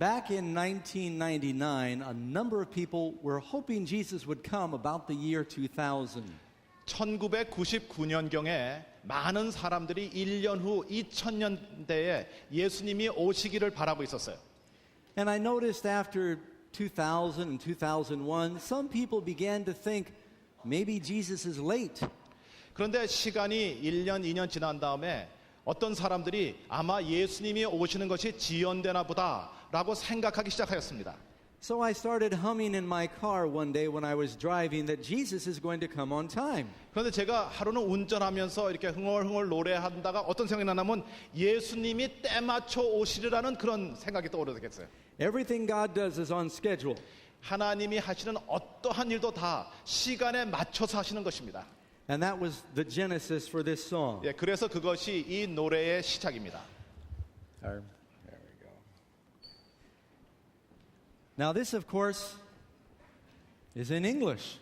Back in 1999, a number of people were hoping Jesus would come about the year 2000. 1999년경에 많은 사람들이 1년 후 2000년대에 예수님이 오시기를 바라고 있었어요. And I noticed after 2000 and 2001, some people began to think maybe Jesus is late. 그런데 시간이 1년, 2년 지난 다음에 어떤 사람들이 아마 예수님이 오시는 것이 지연되나 보다라고 생각하기 시작하였습니다. So I started humming in my car one day when I was driving that Jesus is going to come on time. 그런데 제가 하루는 운전하면서 이렇게 흥얼흥얼 노래한다가 어떤 생각이 나냐면 예수님이 때 맞춰 오시리라는 그런 생각이 떠오르겠어요. Everything God does is on schedule. 하나님이 하시는 어떠한 일도 다 시간에 맞춰서 하시는 것입니다. And that was the genesis for this song. 예, 그래서 그것이 이 노래의 시작입니다. There we go. Now this, of course, is in English.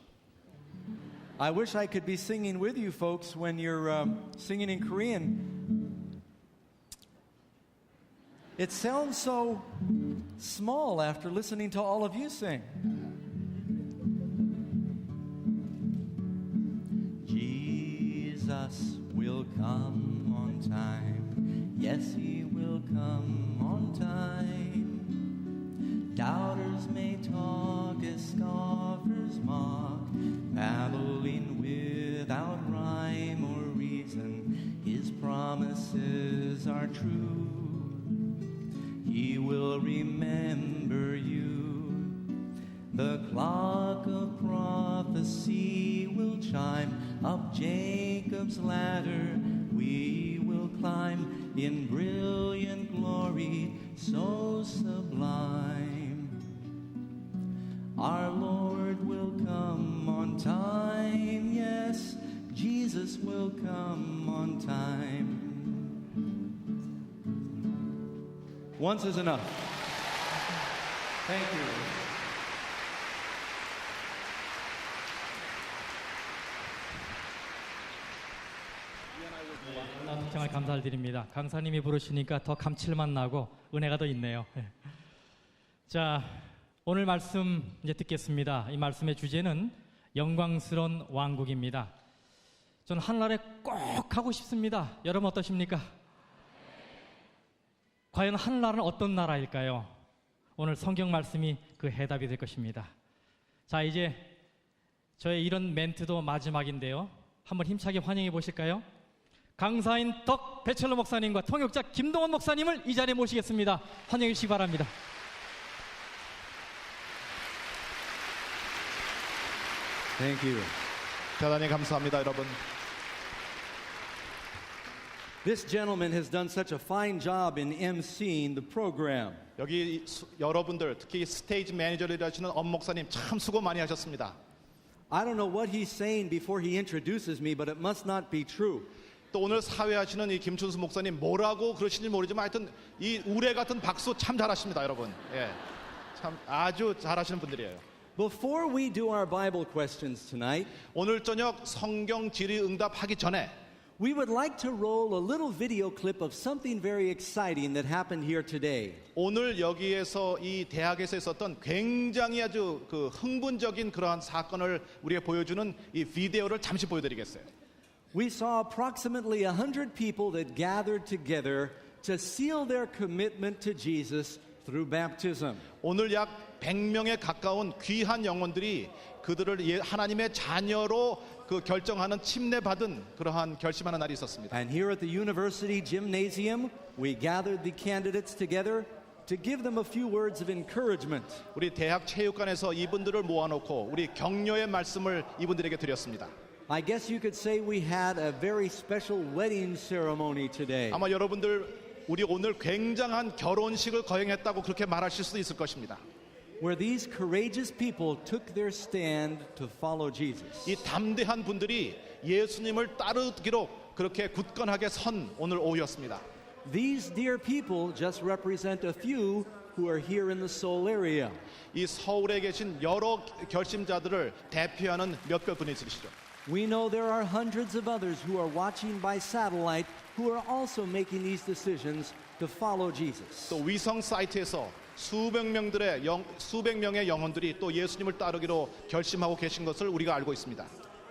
I wish I could be singing with you folks when you're singing in Korean. It sounds so small after listening to all of you sing. Jesus will come on time. Yes, he will come on time. Doubters may talk as scoffers mock, babbling without rhyme or reason. His promises are true. He will remember you. The clock of prophecy will chime. Up Jacob's ladder we will climb in brilliant glory so sublime. Our Lord will come on time. Yes, Jesus will come on time. Once is enough. Thank you. 정말 감사를 드립니다. 강사님이 부르시니까 더 감칠맛 나고 은혜가 더 있네요. 자, 오늘 말씀 이제 듣겠습니다. 이 말씀의 주제는 영광스러운 왕국입니다. 저는 하늘나라에 꼭 가고 싶습니다. 여러분 어떠십니까? 과연 하늘나라는 어떤 나라일까요? 오늘 성경 말씀이 그 해답이 될 것입니다. 자, 이제 저의 이런 멘트도 마지막인데요. 한번 힘차게 환영해 보실까요? 강사인 덕 배철로 목사님과 통역자 김동원 목사님을 이 자리에 모시겠습니다. 환영해 주시기 바랍니다. Thank you. 대단히 감사합니다, 여러분. This gentleman has done such a fine job in emceeing the program. 여기 여러분들 특히 스테이지 매니저를 하시는 엄 목사님 참 수고 많이 하셨습니다. I don't know what he's saying before he introduces me, but it must not be true. 또 오늘 사회하시는 이 김춘수 목사님 뭐라고 그러시는지 모르지만 하여튼 이 우레 같은 박수 참 잘하십니다, 여러분. 예, 참 아주 잘하시는 분들이에요. Before we do our Bible questions tonight, 오늘 저녁 성경 질의응답하기 전에 we would like to roll a little video clip of something very exciting that happened here today. 오늘 여기에서 이 대학에서 있었던 굉장히 아주 그 흥분적인 그러한 사건을 우리에게 보여주는 이 비디오를 잠시 보여드리겠어요. We saw approximately 100 people that gathered together to seal their commitment to Jesus through baptism. 오늘 약 100명에 가까운 귀한 영혼들이 그들을 하나님의 자녀로 그 결정하는 침례받은 그러한 결심하는 날이 있었습니다. And here at the university gymnasium, we gathered the candidates together to give them a few words of encouragement. 우리 대학 체육관에서 이분들을 모아놓고 우리 격려의 말씀을 이분들에게 드렸습니다. I guess you could say we had a very special wedding ceremony today. 아마 여러분들 우리 오늘 굉장한 결혼식을 거행했다고 그렇게 말하실 수도 있을 것입니다. Where these courageous people took their stand to follow Jesus. 이 담대한 분들이 예수님을 따르기로 그렇게 굳건하게 선 오늘 오후였습니다. These dear people just represent a few who are here in the Seoul area. 이 서울에 계신 여러 결심자들을 대표하는 몇몇 분이 있으시죠. We know there are hundreds of others who are watching by satellite who are also making these decisions to follow Jesus. 또 위성 사이트에서 수백 명의 영혼들이 또 예수님을 따르기로 결심하고 계신 것을 우리가 알고 있습니다.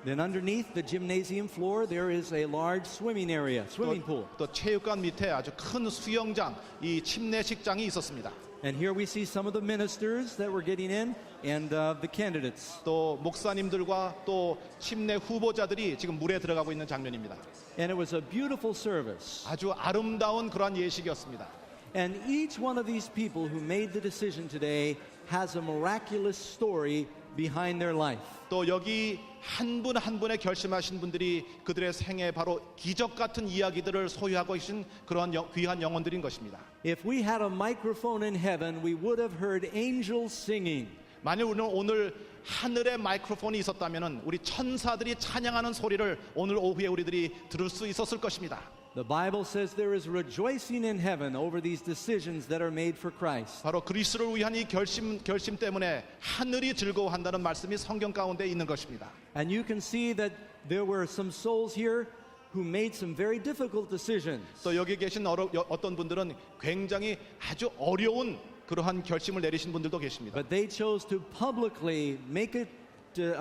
Then underneath the gymnasium floor, there is a large swimming area, swimming pool. 또 체육관 밑에 아주 큰 수영장, 이 침례식장이 있었습니다. And here we see some of the ministers that were getting in and the candidates. 또 목사님들과 또 침례 후보자들이 지금 물에 들어가고 있는 장면입니다. And it was a beautiful service. 아주 아름다운 그러한 예식이었습니다. And each one of these people who made the decision today has a miraculous story behind their life. 또 여기 한 분 한 분의 결심하신 분들이 그들의 생애 바로 기적 같은 이야기들을 소유하고 계신 그런 귀한 영혼들인 것입니다. If we had a microphone in heaven, we would have heard angels singing. 만일 우리는 오늘 하늘에 마이크로폰이 있었다면 우리 천사들이 찬양하는 소리를 오늘 오후에 우리들이 들을 수 있었을 것입니다. The Bible says there is rejoicing in heaven over these decisions that are made for Christ. 바로 그리스도를 위한 이 결심 때문에 하늘이 즐거워한다는 말씀이 성경 가운데 있는 것입니다. And you can see that there were some souls here who made some very difficult decisions. 또 여기 계신 어떤 분들은 굉장히 아주 어려운 그러한 결심을 내리신 분들도 계십니다. But they chose to publicly make a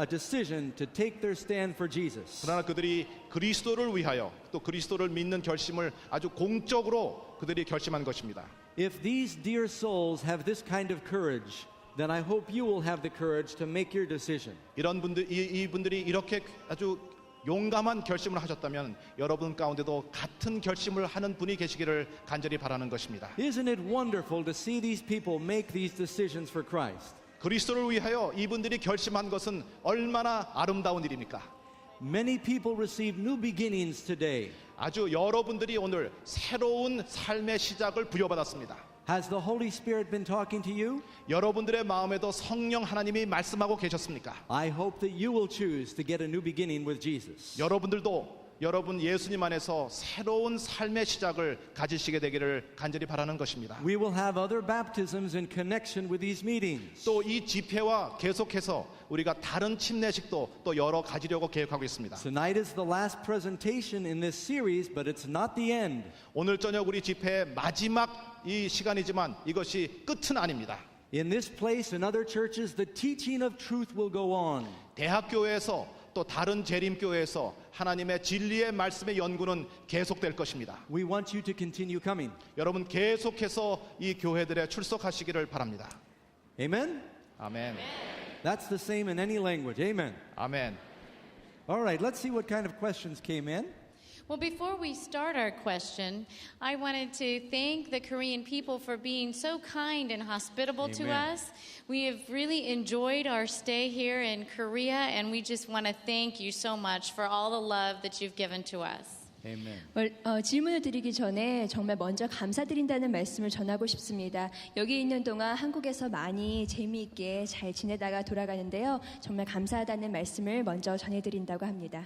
decision to take their stand for Jesus. 그러나 그들이 그리스도를 위하여 또 그리스도를 믿는 결심을 아주 공적으로 그들이 결심한 것입니다. If these dear souls have this kind of courage, then I hope you will have the courage to make your decision. 이런 분들 이분들이 이렇게 아주 용감한 결심을 하셨다면 여러분 가운데도 같은 결심을 하는 분이 계시기를 간절히 바라는 것입니다. Isn't it wonderful to see these people make these decisions for Christ? 그리스도를 위하여 이분들이 결심한 것은 얼마나 아름다운 일입니까? Many people receive new beginnings today. 아주 여러분들이 오늘 새로운 삶의 시작을 부여받았습니다. Has the Holy Spirit been talking to you? 여러분들의 마음에도 성령 하나님이 말씀하고 계셨습니까? I hope that you will choose to get a new beginning with Jesus. 여러분들도 여러분 예수님 안에서 새로운 삶의 시작을 가지시게 되기를 간절히 바라는 것입니다. We will have other baptisms in connection with these meetings. 또 이 집회와 계속해서 우리가 다른 침례식도 또 여러 가지려고 계획하고 있습니다. Tonight is the last presentation in this series, but it's not the end. 오늘 저녁 우리 집회의 마지막 이 시간이지만 이것이 끝은 아닙니다. In this place and other churches, the teaching of truth will go on. 대학교에서 또 다른 재림교회에서 하나님의 진리의 말씀의 연구는 계속될 것입니다. We want you to continue coming. 여러분 계속해서 이 교회들에 출석하시기를 바랍니다. Amen? 아멘. That's the same in any language. Amen. 아멘. All right, let's see what kind of questions came in. Well, before we start our question, I wanted to thank the Korean people for being so kind and hospitable to Amen. us. We have really enjoyed our stay here in Korea, and we just want to thank you so much for all the love that you've given to us. Amen. 질문을 드리기 전에 정말 먼저 감사드린다는 말씀을 전하고 싶습니다. 여기 있는 동안 한국에서 많이 재미있게 잘 지내다가 돌아가는데요. 정말 감사하다는 말씀을 먼저 전해드린다고 합니다.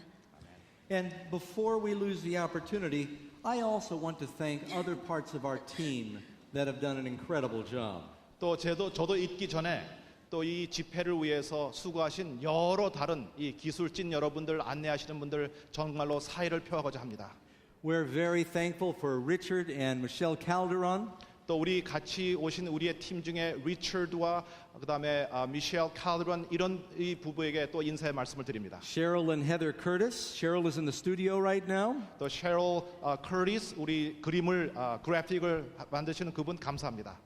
And before we lose the opportunity, I also want to thank other parts of our team that have done an incredible job. 또 저도 잊기 전에 또 이 집회를 위해서 수고하신 여러 다른 이 기술진 여러분들 안내하시는 분들 정말로 사의를 표하고자 합니다. We're very thankful for Richard and Michelle Calderon. 또 우리 같이 오신 우리의 팀 중에 리처드와 그다음에 미셸 칼드런 이런 이 부부에게 또 인사의 말씀을 드립니다. Cheryl and Heather Curtis. Cheryl is in the studio right now. 또 셰럴 커티스 우리 그림을 그래픽을 만드시는 그분 감사합니다.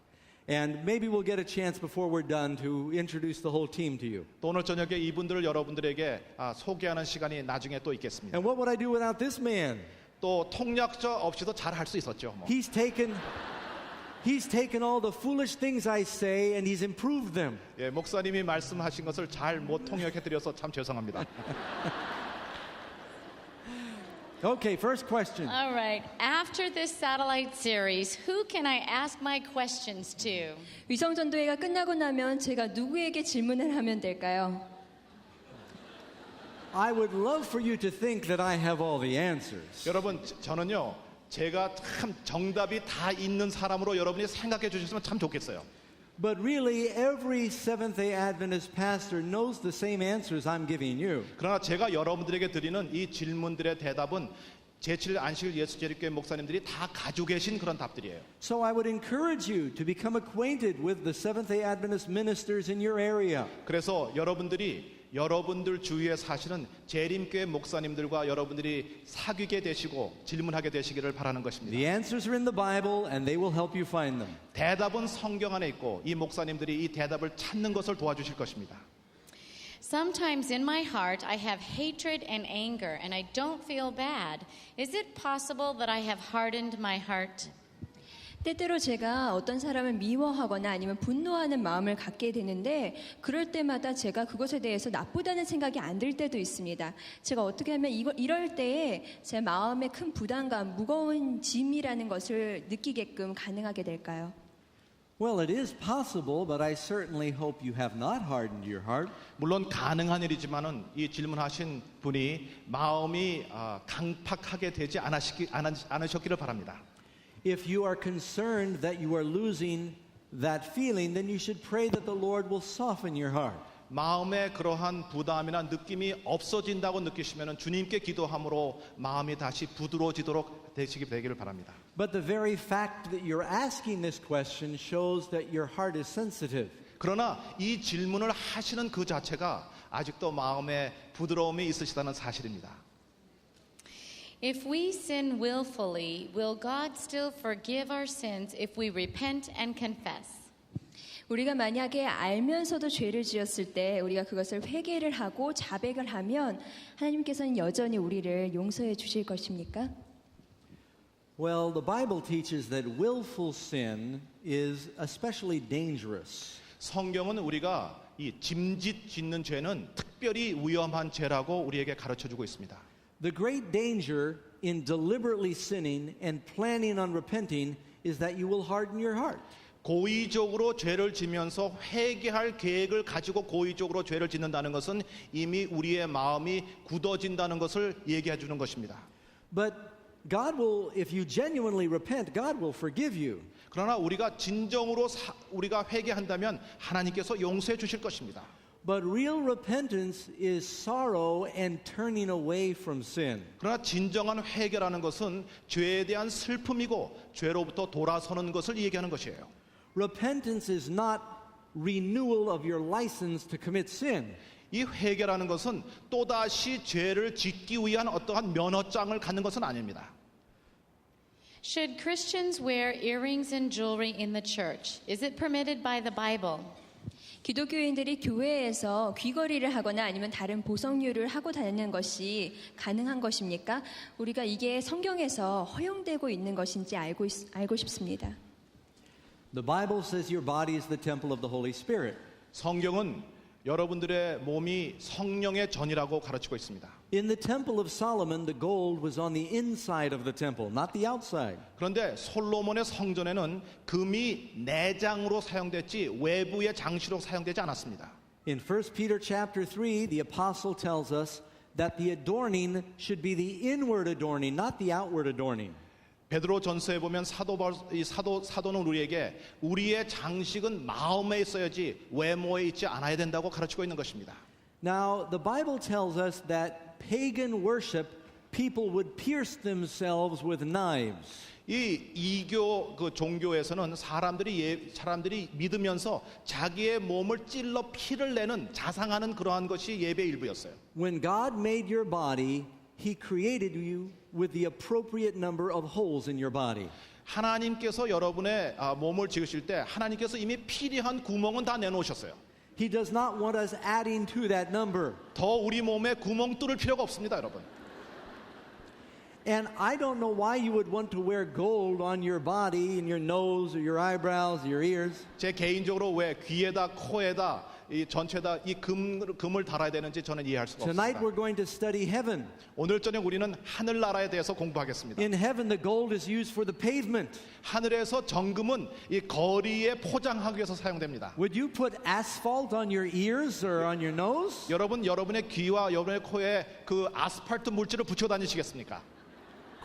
And maybe we'll get a chance before we're done to introduce the whole team to you. 또 오늘 저녁에 이분들을 여러분들에게 소개하는 시간이 나중에 또 있겠습니다. And what would I do without this man? 또 통역자 없이도 잘 할 수 있었죠. 뭐. He's taken all the foolish things I say and he's improved them. 예, 목사님이 말씀하신 것을 잘 못 통역해 드려서 참 죄송합니다. Okay, first question. All right. After this satellite series, who can I ask my questions to? 위성 전도회가 끝나고 나면 제가 누구에게 질문을 하면 될까요? I would love for you to think that I have all the answers. 여러분 저는요 제가 참 정답이 다 있는 사람으로 여러분이 생각해 주셨으면 참 좋겠어요. But really, every Seventh-day Adventist pastor knows the same answers I'm giving you. 그러나 제가 여러분들에게 드리는 이 질문들의 대답은 제7일 안식일 예수재립교회 목사님들이 다 가지고 계신 그런 답들이에요. So I would encourage you to become acquainted with the Seventh-day Adventist ministers in your area. 그래서 여러분들 주위에 사시는 재림교회 목사님들과 여러분들이 사귀게 되시고 질문하게 되시기를 바라는 것입니다. The answers are in the Bible and they will help you find them. 대답은 성경 안에 있고 이 목사님들이 이 대답을 찾는 것을 도와주실 것입니다. Sometimes in my heart I have hatred and anger and I don't feel bad. Is it possible that I have hardened my heart? 때때로 제가 어떤 사람을 미워하거나 아니면 분노하는 마음을 갖게 되는데 그럴 때마다 제가 그것에 대해서 나쁘다는 생각이 안 들 때도 있습니다. 제가 어떻게 하면 이럴 때에 제 마음에 큰 부담감, 무거운 짐이라는 것을 느끼게끔 가능하게 될까요? Well, it is possible, but I certainly hope you have not hardened your heart. 물론 가능한 일이지만은 이 질문하신 분이 마음이 강팍하게 되지 않으셨기를 바랍니다. If you are concerned that you are losing that feeling, then you should pray that the Lord will soften your heart. 마음에 그러한 부담이나 느낌이 없어진다고 느끼시면은 주님께 기도함으로 마음이 다시 부드러워지도록 되기를 바랍니다. But the very fact that you're asking this question shows that your heart is sensitive. 그러나 이 질문을 하시는 그 자체가 아직도 마음에 부드러움이 있으시다는 사실입니다. If we sin willfully, will God still forgive our sins if we repent and confess? 우리가 만약에 알면서도 죄를 지었을 때 우리가 그것을 회개를 하고 자백을 하면 하나님께서는 여전히 우리를 용서해 주실 것입니까? Well, the Bible teaches that willful sin is especially dangerous. 성경은 우리가 이 짐짓 짓는 죄는 특별히 위험한 죄라고 우리에게 가르쳐주고 있습니다. The great danger in deliberately sinning and planning on repenting is that you will harden your heart. 고의적으로 죄를 지면서 회개할 계획을 가지고 고의적으로 죄를 짓는다는 것은 이미 우리의 마음이 굳어진다는 것을 얘기해 주는 것입니다. But God will, if you genuinely repent, God will forgive you. 그러나 우리가 진정으로 우리가 회개한다면 하나님께서 용서해 주실 것입니다. But real repentance is sorrow and turning away from sin. 그러나 진정한 회개라는 것은 죄에 대한 슬픔이고 죄로부터 돌아서는 것을 얘기하는 것이에요. Repentance is not renewal of your license to commit sin. 이 회개라는 것은 또다시 죄를 짓기 위한 어떠한 면허장을 갖는 것은 아닙니다. Should Christians wear earrings and jewelry in the church? Is it permitted by the Bible? 기독교인들이 교회에서 귀걸이를 하거나 아니면 다른 보석류를 하고 다니는 것이 가능한 것입니까? 우리가 이게 성경에서 허용되고 있는 것인지 알고 싶습니다. The Bible says your body is the temple of the Holy Spirit. 성경은 여러분들의 몸이 성령의 전이라고 가르치고 있습니다. In the temple of Solomon, the gold was on the inside of the temple, not the outside. 그런데 솔로몬의 성전에는 금이 내장으로 사용됐지 외부의 장치로 사용되지 않았습니다. In 1 Peter chapter 3, the apostle tells us that the adorning should be the inward adorning, not the outward adorning. 베드로 전서에 보면 사도는 우리에게 우리의 장식은 마음에 있어야지 외모에 있지 않아야 된다고 가르치고 있는 것입니다. Now, the Bible tells us that pagan worship, people would pierce themselves with knives. 이 이교 그 종교에서는 사람들이 믿으면서 자기의 몸을 찔러 피를 내는 자상하는 그러한 것이 예배의 일부였어요. When God made your body, He created you with the appropriate number of holes in your body. 하나님께서 여러분의 몸을 지으실 때 하나님께서 이미 필요한 구멍은 다 내놓으셨어요. He does not want us adding to that number. 더 우리 몸에 구멍 뚫을 필요가 없습니다, 여러분. And I don't know why you would want to wear gold on your body, in your nose, or your eyebrows, or your ears. 제 개인적으로 왜 귀에다, 코에다, 이 전체다 이 금을 달아야 되는지 저는 이해할 수가 Tonight 없습니다. we're going to study heaven. 오늘 저녁 우리는 하늘나라에 대해서 공부하겠습니다. In heaven, the gold is used for the pavement. 하늘에서 정금은 이 거리에 포장하기 위해서 사용됩니다. Would you put asphalt on your ears or on your nose? 여러분의 귀와 여러분의 코에 그 아스팔트 물질을 붙여 다니시겠습니까?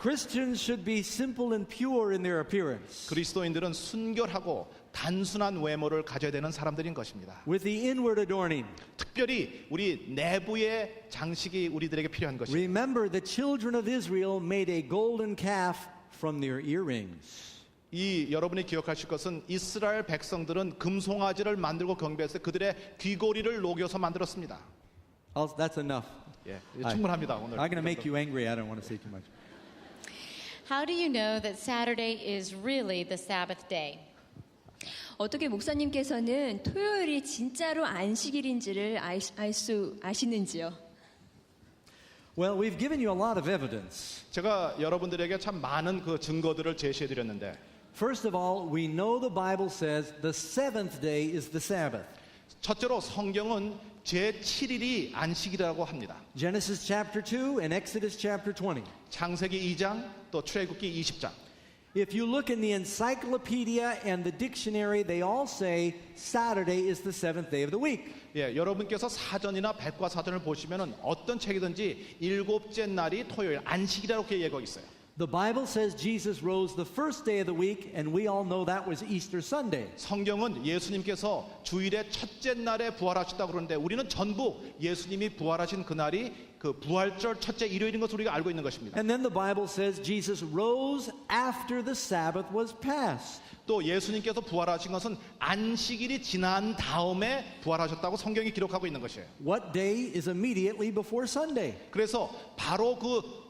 Of Christians should be simple and pure in their appearance, 그리스도인들은 순결하고 단순한 외모를 가져야 되는 사람들인 것입니다. with the inward adorning. 특별히 우리 내부의 장식이 우리들에게 필요한 것입니다. Remember, the children of Israel made a golden calf from their earrings. 이 여러분이 기억하실 것은 이스라엘 백성들은 금송아지를 만들고 경배해서 그들의 귀고리를 녹여서 만들었습니다. That's enough. 예, 충분합니다. 오늘. I'm going to make you angry. I don't want to say too much. How do you know that Saturday is really the Sabbath day? 어떻게 목사님께서는 토요일이 진짜로 안식일인지를 아시는지요? Well, we've given you a lot of evidence. 제가 여러분들에게 참 많은 그 증거들을 제시해 드렸는데 First of all, we know the Bible says the seventh day is the Sabbath. 첫째로 성경은 제7일이 안식이라고 합니다. Genesis chapter 2 and Exodus chapter 20. 창세기 2장 또 출애굽기 20장. If you look in the encyclopedia and the dictionary, they all say Saturday is the seventh day of the week. 예, 여러분께서 사전이나 백과사전을 보시면은 어떤 책이든지 일곱째 날이 토요일 안식이라고 얘기하고 있어요. The Bible says Jesus rose the first day of the week, and we all know that was Easter Sunday. 성경은 예수님께서 주일의 첫째 날에 부활하셨다고 그러는데 우리는 전부 예수님이 부활하신 그날이 그 부활절 첫째 일요일인 것을 우리가 알고 있는 것입니다. And then the Bible says Jesus rose after the Sabbath was passed. 또 예수님께서 부활하신 것은 안식일이 지난 다음에 부활하셨다고 성경이 기록하고 있는 것이에요. What day is immediately before Sunday? 그래서 바로 그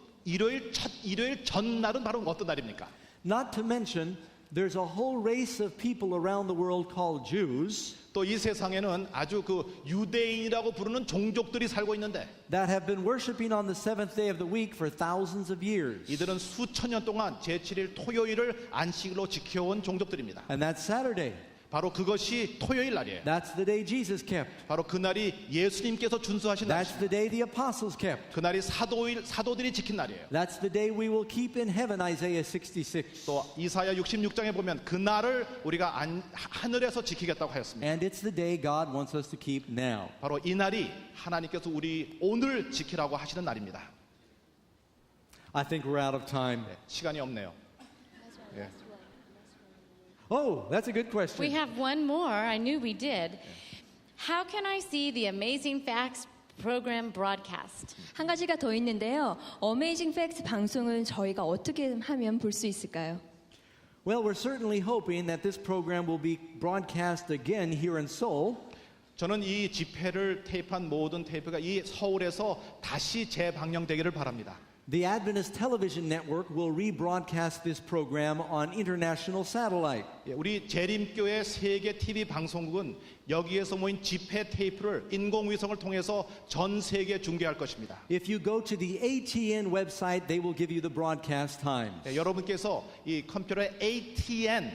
일요일 전날은 바로 어떤 날입니까? Not to mention, there's a whole race of people around the world called Jews 또 이 세상에는 아주 그 유대인이라고 부르는 종족들이 살고 있는데 that have been worshiping on the seventh day of the week for thousands of years. 이들은 수천 년 동안 제7일 토요일을 안식일로 지켜온 종족들입니다. And that's Saturday. 바로 그것이 토요일 날이에요. That's the day Jesus kept. 바로 그날이 예수님께서 준수하신 That's 날입니다. the day the apostles kept. 그날이 사도들이 지킨 날이에요. That's the day we will keep in heaven, Isaiah 66. 또 이사야 66장에 보면 그날을 우리가 하늘에서 지키겠다고 하였습니다. And it's the day God wants us to keep now. 바로 이 날이 하나님께서 우리 오늘 지키라고 하시는 날입니다. I think we're out of time. 시간이 없네요. 예. Oh, that's a good We question. have one more. I knew we did. How can I see the Amazing Facts program broadcast? 한 가지가 더 있는데요. 어메이징 팩트 방송은 저희가 어떻게 하면 볼 수 있을까요? Well, we're certainly hoping that this program will be broadcast again here in Seoul. 저는 이 집회를 테이프한 모든 테이프가 이 서울에서 다시 재방영되기를 바랍니다. The Adventist Television Network will rebroadcast this program on international satellite. 우리 재림교회 세계 TV 방송국은 여기에서 모인 집회 테이프를 인공위성을 통해서 전 세계에 중계할 것입니다. If you go to the ATN website, they will give you the broadcast times. 여러분께서 이 컴퓨터의 ATN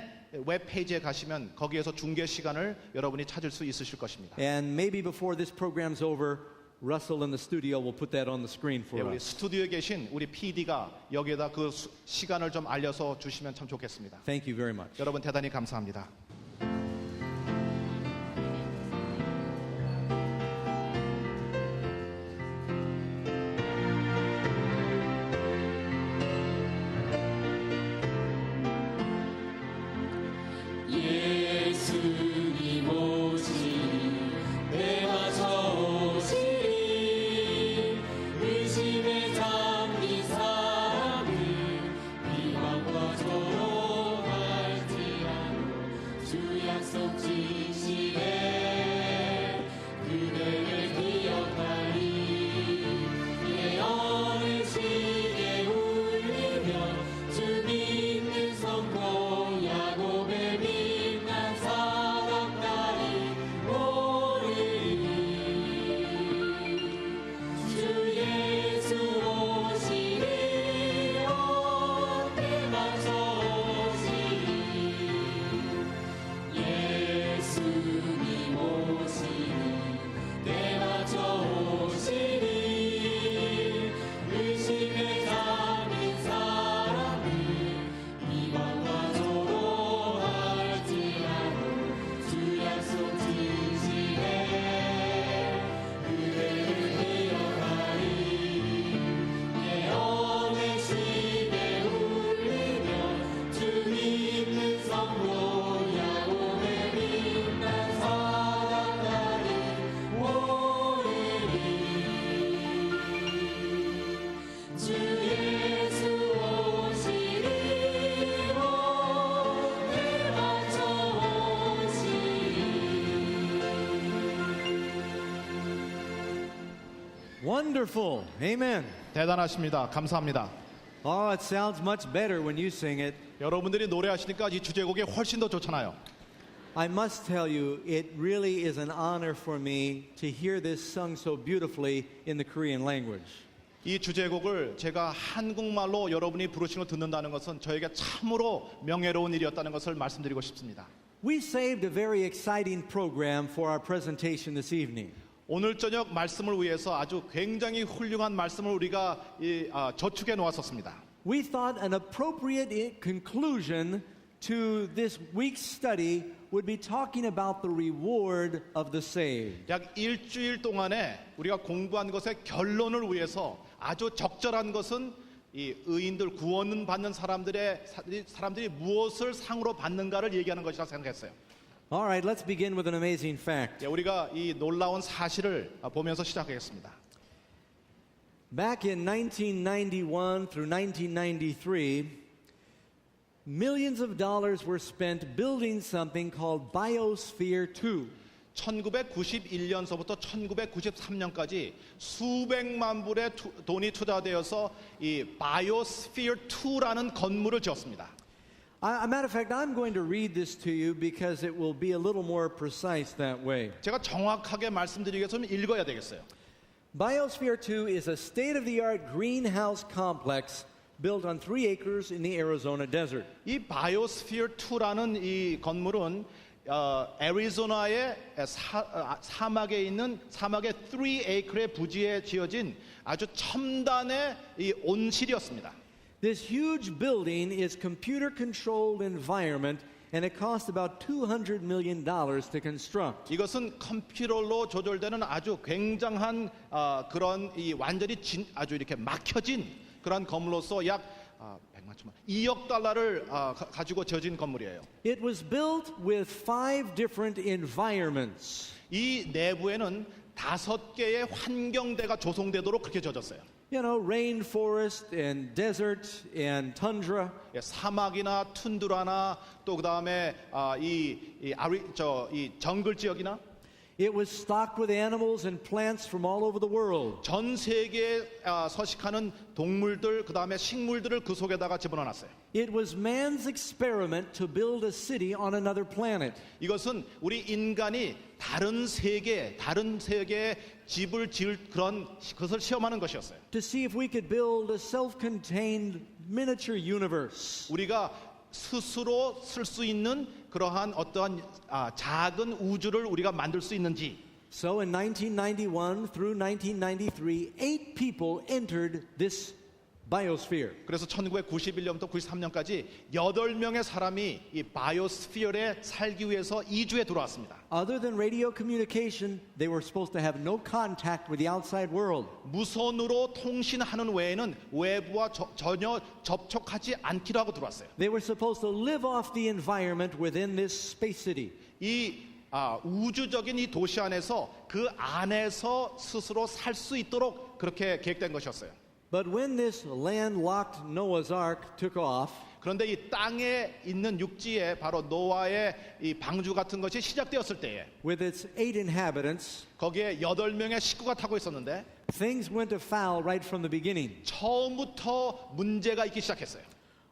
웹페이지에 가시면 거기에서 중계 시간을 여러분이 찾을 수 있으실 것입니다. And maybe before this program's over, Russell in the studio will put that on the screen for 우리 us. 스튜디오에 계신 우리 PD가 여기에다 그 시간을 좀 알려서 주시면 참 좋겠습니다. Thank you very much. 여러분 대단히 감사합니다. 예수님 오시니 내가 저오시니 의심에 잠긴 사람을 비방과 조롱할지라도 주 약속 지시네 그대를 기억하리 예언을 시계 울리며 주 믿는 성도 야곱의 빛난 사랑다리 오르리 주 예수 오시니 때가 저오시니 예수님 오시니 때가 저오시니 Wonderful. Amen. 대단하십니다. 감사합니다. Oh, it sounds much better when you sing it. 여러분들이 노래하시니까 이 주제곡이 훨씬 더 좋잖아요. I must tell you, it really is an honor for me to hear this sung so beautifully in the Korean language. 이 주제곡을 제가 한국말로 여러분이 부르신 걸 듣는다는 것은 저에게 참으로 명예로운 일이었다는 것을 말씀드리고 싶습니다. We saved a very exciting program for our presentation this evening. 오늘 저녁 말씀을 위해서 아주 굉장히 훌륭한 말씀을 우리가 저축해 놓았었습니다. We thought an appropriate conclusion to this week's study would be talking about the reward of the saved. 약 일주일 동안에 우리가 공부한 것의 결론을 위해서 아주 적절한 것은 이 의인들 구원 받는 사람들이 무엇을 상으로 받는가를 얘기하는 것이라 생각했어요. All right, let's begin with an amazing fact. 우리가 이 놀라운 사실을 보면서 시작하겠습니다. Back in 1991 through 1993, millions of dollars were spent building something called Biosphere 2. 1991년서부터 1993년까지 수백만 불의 돈이 투자되어서 이 바이오스피어 2라는 건물을 지었습니다. As a matter of fact, I'm going to read this to you because it will be a little more precise that way. 제가 정확하게 말씀드리기 위해서 읽어야 되겠어요. Biosphere 2 is a state-of-the-art greenhouse complex built on 3 acres in the Arizona desert. 이 바이오스피어 2라는 이 건물은 애리조나의 사막에 있는 사막의 3acre의 부지에 지어진 아주 첨단의 이 온실이었습니다. This huge building is computer-controlled environment and it cost about $200 million to construct. 이것은 컴퓨터로 조절되는 아주 굉장한 그런 이 완전히 아주 이렇게 막혀진 그런 건물로서 약 2억 달러를 가지고 지어진 건물이에요. It was built with 5 different environments. 이 내부에는 5개의 환경대가 조성되도록 그렇게 지어졌어요. You know, rainforest and desert and tundra. 사막이나 툰드라나 또 그다음에 이 정글 지역이나 It was stocked with animals and plants from all over the world. 전 세계에 서식하는 동물들 그다음에 식물들을 그 속에다가 집어넣었어요. It was man's experiment to build a city on another planet. 이것은 우리 인간이 다른 세계에 집을 지을 그것을 시험하는 것이었어요. To see if we could build a self-contained miniature universe. 우리가 스스로 쓸 수 있는 그러한 어떠한 작은 우주를 우리가 만들 수 있는지. So in 1991 through 1993, 8 people entered this biosphere. 그래서 1991년부터 93년까지 8명의 사람이 이 바이오스피어에 살기 위해서 이주에 들어왔습니다. Other than radio communication, they were supposed to have no contact with the outside world. 무선으로 통신하는 외에는 외부와 전혀 접촉하지 않기로 하고 들어왔어요. They were supposed to live off the environment within this space city. 이 우주적인 이 도시 안에서 그 안에서 스스로 살 수 있도록 그렇게 계획된 것이었어요. But when this landlocked Noah's Ark took off, 그런데 이 땅에 있는 육지에 바로 노아의 이 방주 같은 것이 시작되었을 때에 with its 8 inhabitants, 거기에 8명의 식구가 타고 있었는데 things went afoul right from the beginning. 처음부터 문제가 있기 시작했어요.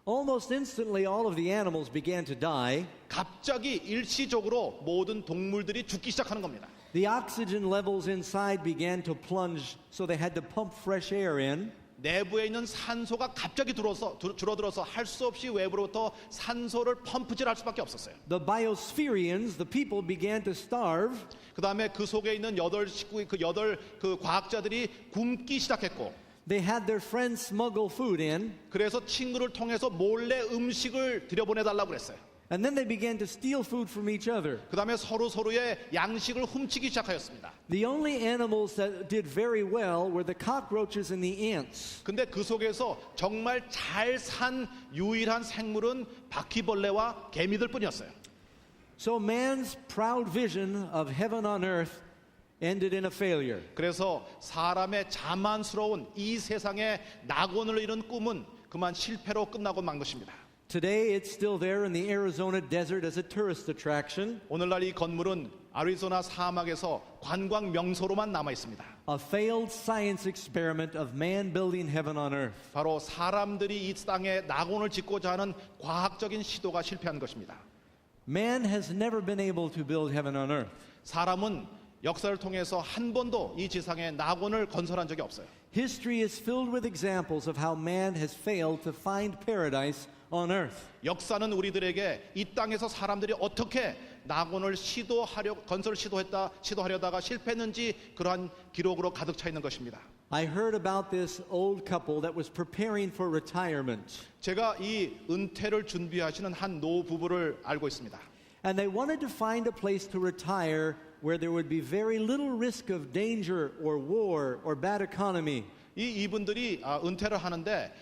Almost instantly, all of the animals began to die. 갑자기 일시적으로 모든 동물들이 죽기 시작하는 겁니다. The oxygen levels inside began to plunge, so they had to pump fresh air in. 내부에 있는 산소가 갑자기 줄어들어서 할 수 없이 외부로부터 산소를 펌프질할 수밖에 없었어요. The biospherians, the people, began to starve. 그 다음에 그 속에 있는 8 과학자들이 굶기 시작했고, They had their friends smuggle food in, 그래서 친구를 통해서 몰래 음식을 들여보내달라고 그랬어요. and then they began to steal food from each other. 그 다음에 서로의 양식을 훔치기 시작하였습니다. The only animals that did very well were the cockroaches and the ants. 근데 그 속에서 정말 잘 산 유일한 생물은 바퀴벌레와 개미들 뿐이었어요. So man's proud vision of heaven on earth ended in a failure. 그래서 사람의 자만스러운 이 세상의 낙원을 이룬 꿈은 그만 실패로 끝나고 만 것입니다. Today, it's still there in the Arizona desert as a tourist attraction, 오늘날 이 건물은 아리조나 사막에서 관광 명소로만 남아 있습니다. a failed science experiment of man building heaven on earth. 바로 사람들이 이 땅에 낙원을 짓고자 하는 과학적인 시도가 실패한 것입니다. Man has never been able to build heaven on earth. 사람은 역사를 통해서 한 번도 이 지상에 낙원을 건설한 적이 없어요. History is filled with examples of how man has failed to find paradise on earth. 역사는 우리들에게 이 땅에서 사람들이 어떻게 낙원을 시도하려다가 실패했는지 그러한 기록으로 가득 차 있는 것입니다. I heard about this old couple that was preparing for retirement. 제가 이 은퇴를 준비하시는 한 노 부부를 알고 있습니다. And they wanted to find a place to retire where there would be very little risk of danger or war or bad economy. 이분들이 은퇴를 하는데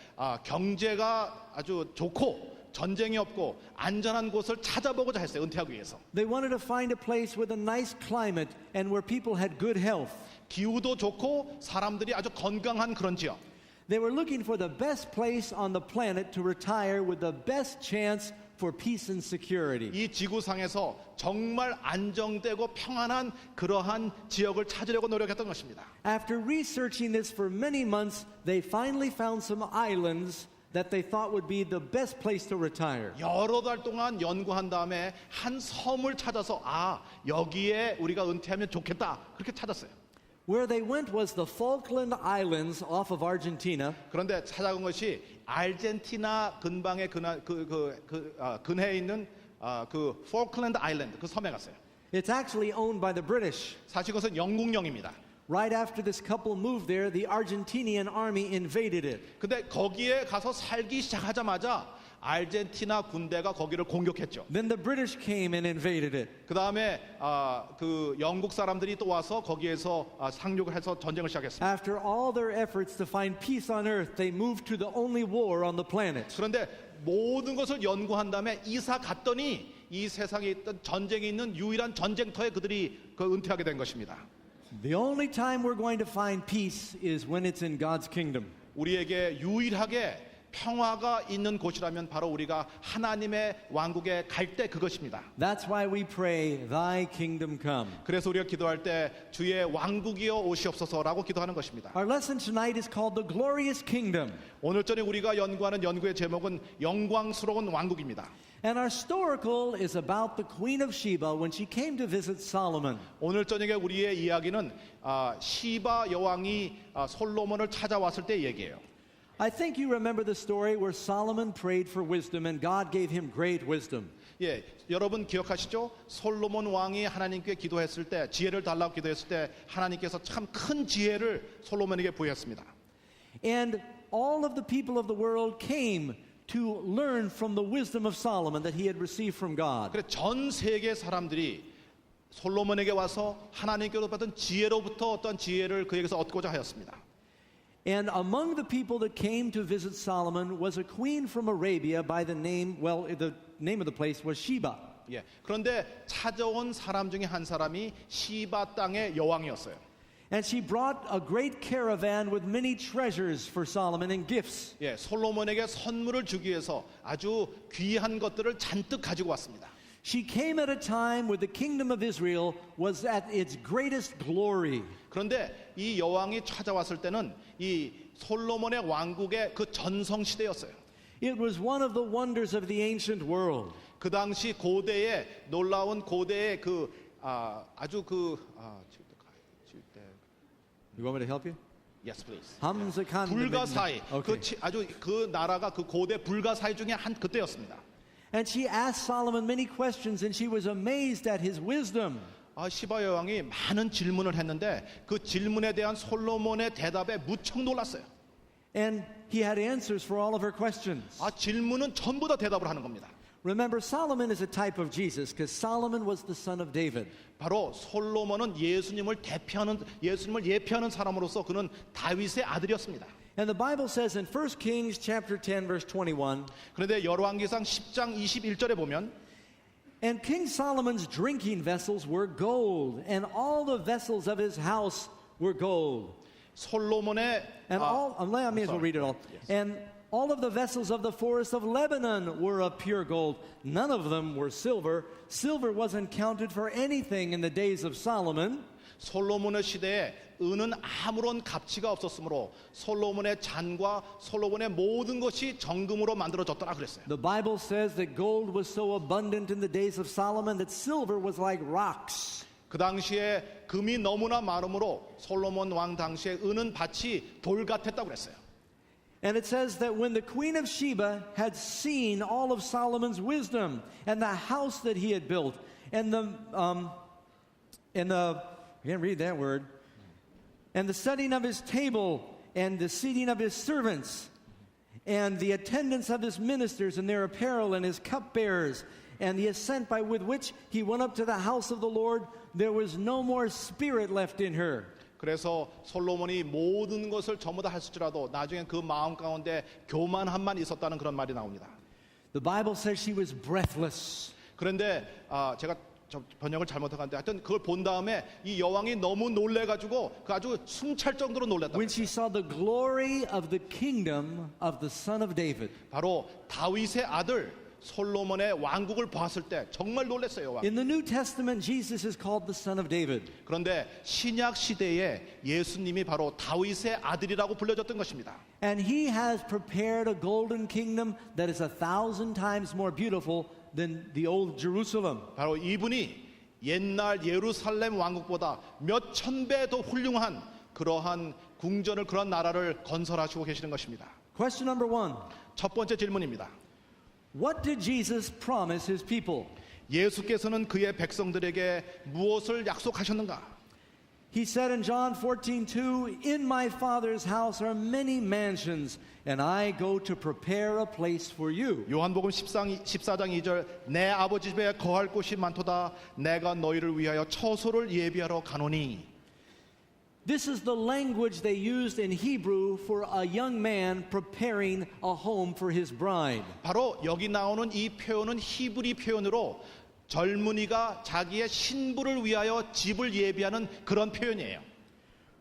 경제가 아주 좋고 전쟁이 없고 안전한 곳을 찾아보고자 했어요. 은퇴하기 위해서. They wanted to find a place with a nice climate and where people had good health. 기후도 좋고 사람들이 아주 건강한 그런 지역. They were looking for the best place on the planet to retire with the best chance for peace and security. 이 지구상에서 정말 안정되고 평안한 그러한 지역을 찾으려고 노력했던 것입니다. After researching this for many months, they finally found some islands that they thought would be the best place to retire. 여러 달 동안 연구한 다음에 한 섬을 찾아서 여기에 우리가 은퇴하면 좋겠다 그렇게 찾았어요. Where they went was the Falkland Islands off of Argentina. 그런데 찾아간 것이 아르헨티나 근방의 근해에 있는 그 폴클랜드 아일랜드 그 섬에 갔어요. It's actually owned by the British. 사실 그것은 영국령입니다. Right after this couple moved there, the Argentinian army invaded it. 근데 거기에 가서 살기 시작하자마자 아르헨티나 군대가 거기를 공격했죠. Then the British came and invaded it. 그 다음에 그 영국 사람들이 또 와서 거기에서 상륙을 해서 전쟁을 시작했습니다. After all their efforts to find peace on earth, they moved to the only war on the planet. 그런데 모든 것을 연구한 다음에 이사 갔더니 이 세상에 있던 전쟁이 있는 유일한 전쟁터에 그들이 은퇴하게 된 것입니다. The only time we're going to find peace is when it's in God's kingdom. 우리에게 유일하게 평화가 있는 곳이라면 바로 우리가 하나님의 왕국에 갈 때 그것입니다. That's why we pray, Thy kingdom come. 그래서 우리가 기도할 때 주의 왕국이여 오시옵소서라고 기도하는 것입니다. Our lesson tonight is called the glorious kingdom. 오늘 전에 우리가 연구하는 연구의 제목은 영광스러운 왕국입니다. And our storycle is about the Queen of Sheba when she came to visit Solomon. 오늘 저녁에 우리의 이야기는 시바 여왕이 솔로몬을 찾아왔을 때 얘기예요. I think you remember the story where Solomon prayed for wisdom and God gave him great wisdom. 예, 여러분 기억하시죠? 솔로몬 왕이 하나님께 기도했을 때 지혜를 달라고 기도했을 때 하나님께서 참 큰 지혜를 솔로몬에게 부여했습니다. And all of the people of the world came to learn from the wisdom of Solomon that he had received from God. 그래 전 세계 사람들이 솔로몬에게 와서 하나님께로 받은 지혜로부터 어떤 지혜를 그에게서 얻고자 하였습니다. And among the people that came to visit Solomon was a queen from Arabia by the name, the name of the place was Sheba. 예, 그런데 찾아온 사람 중에 한 사람이 시바 땅의 여왕이었어요. And she brought a great caravan with many treasures for Solomon and gifts. 예, 솔로몬에게 선물을 주기 위해서 아주 귀한 것들을 잔뜩 가지고 왔습니다. She came at a time when the kingdom of Israel was at its greatest glory. 그런데 이 여왕이 찾아왔을 때는 이 솔로몬의 왕국의 그 전성 시대였어요. It was one of the wonders of the ancient world. 그 당시 고대의 놀라운 고대의 You want me to help you? Yes, please. 함석한 불가사의 Okay. 아주 그 나라가 그 고대 불가사의 중에 한 그때였습니다. And she asked Solomon many questions and she was amazed at his wisdom. 시바 여왕이 많은 질문을 했는데 그 질문에 대한 솔로몬의 대답에 무척 놀랐어요. And he had answers for all of her questions. 질문은 전부 다 대답을 하는 겁니다. Remember, Solomon is a type of Jesus because Solomon was the son of David. 바로 솔로몬은 예수님을 예표하는 사람으로서 그는 다윗의 아들이었습니다. And the Bible says in 1 Kings chapter 10 verse 21, 그런데 열왕기상 10장 21절에 보면 and King Solomon's drinking vessels were gold, and all the vessels of his house were gold. 솔로몬의 And I may as well read it all. Yes. And All of the vessels of the forest of Lebanon were of pure gold. None of them were silver. Silver wasn't counted for anything in the days of Solomon. 솔로몬의 시대에 은은 아무런 가치가 없었으므로 솔로몬의 잔과 솔로몬의 모든 것이 정금으로 만들어졌더라 그랬어요. The Bible says that gold was so abundant in the days of Solomon that silver was like rocks. 그 당시에 금이 너무나 많으므로 솔로몬 왕 당시에 은은 밭이 돌 같았다고 그랬어요. And it says that when the queen of Sheba had seen all of Solomon's wisdom and the house that he had built and the I can't read that word, and the setting of his table and the seating of his servants and the attendance of his ministers and their apparel and his cupbearers and the ascent by with which he went up to the house of the Lord, there was no more spirit left in her. 그래서 솔로몬이 모든 것을 전부 다 했을지라도 나중에 그 마음 가운데 교만함만 있었다는 그런 말이 나옵니다. The Bible says she was breathless. 그런데 제가 번역을 잘못한데 하여튼 그걸 본 다음에 이 여왕이 너무 놀래가지고 그 아주 숨찰 정도로 놀랐다. When she saw the glory of the kingdom of the son of David. 바로 다윗의 아들 솔로몬의 왕국을 봤을 때 정말 놀랐어요. In the New Testament, Jesus is called the son of David. 그런데 신약 시대에 예수님이 바로 다윗의 아들이라고 불려졌던 것입니다. And he has prepared a golden kingdom that is 1,000 times more beautiful than the old Jerusalem. 바로 이분이 옛날 예루살렘 왕국보다 몇 천 배 더 훌륭한 그러한 궁전을 그런 나라를 건설하시고 계시는 것입니다. Question number 1. 첫 번째 질문입니다. What did Jesus promise his people? 예수께서는 그의 백성들에게 무엇을 약속하셨는가? He said in John 14:2, "In my Father's house are many mansions, and I go to prepare a place for you." 요한복음 14장 2절 내 아버지 집에 거할 곳이 많도다 내가 너희를 위하여 처소를 예비하러 가노니. This is the language they used in Hebrew for a young man preparing a home for his bride. 바로 여기 나오는 이 표현은 히브리 표현으로 젊은이가 자기의 신부를 위하여 집을 예비하는 그런 표현이에요.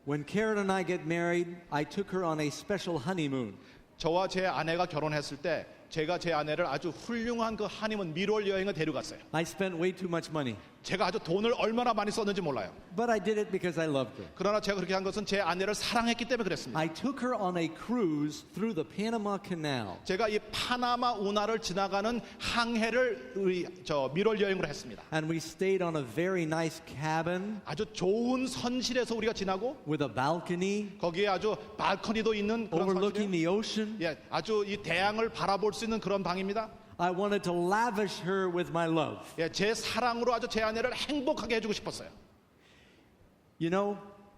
When Karen and I get married, I took her on a special honeymoon. 저와 제 아내가 결혼했을 때 제가 제 아내를 아주 훌륭한 그 하니문 미롤 여행을 데려갔어요. I spent way too much money, 제가 아주 돈을 얼마나 많이 썼는지 몰라요. but I did it because I loved her. 그러나 제가 그렇게 한 것은 제 아내를 사랑했기 때문에 그랬습니다. I took her on a cruise through the Panama Canal. 제가 이 파나마 운하를 지나가는 항해를 우리 미롤 여행으로 했습니다. And we stayed on a very nice cabin 아주 좋은 선실에서 우리가 지나고 with a balcony 거기에 아주 발코니도 있는 그런 overlooking 선실이에요. the ocean. 예, 아주 이 대양을 바라볼 수 있는 그런 방입니다. I wanted to lavish her with my love. 예, 제 사랑으로 아주 제 아내를 행복하게 해주고 싶었어요. You know,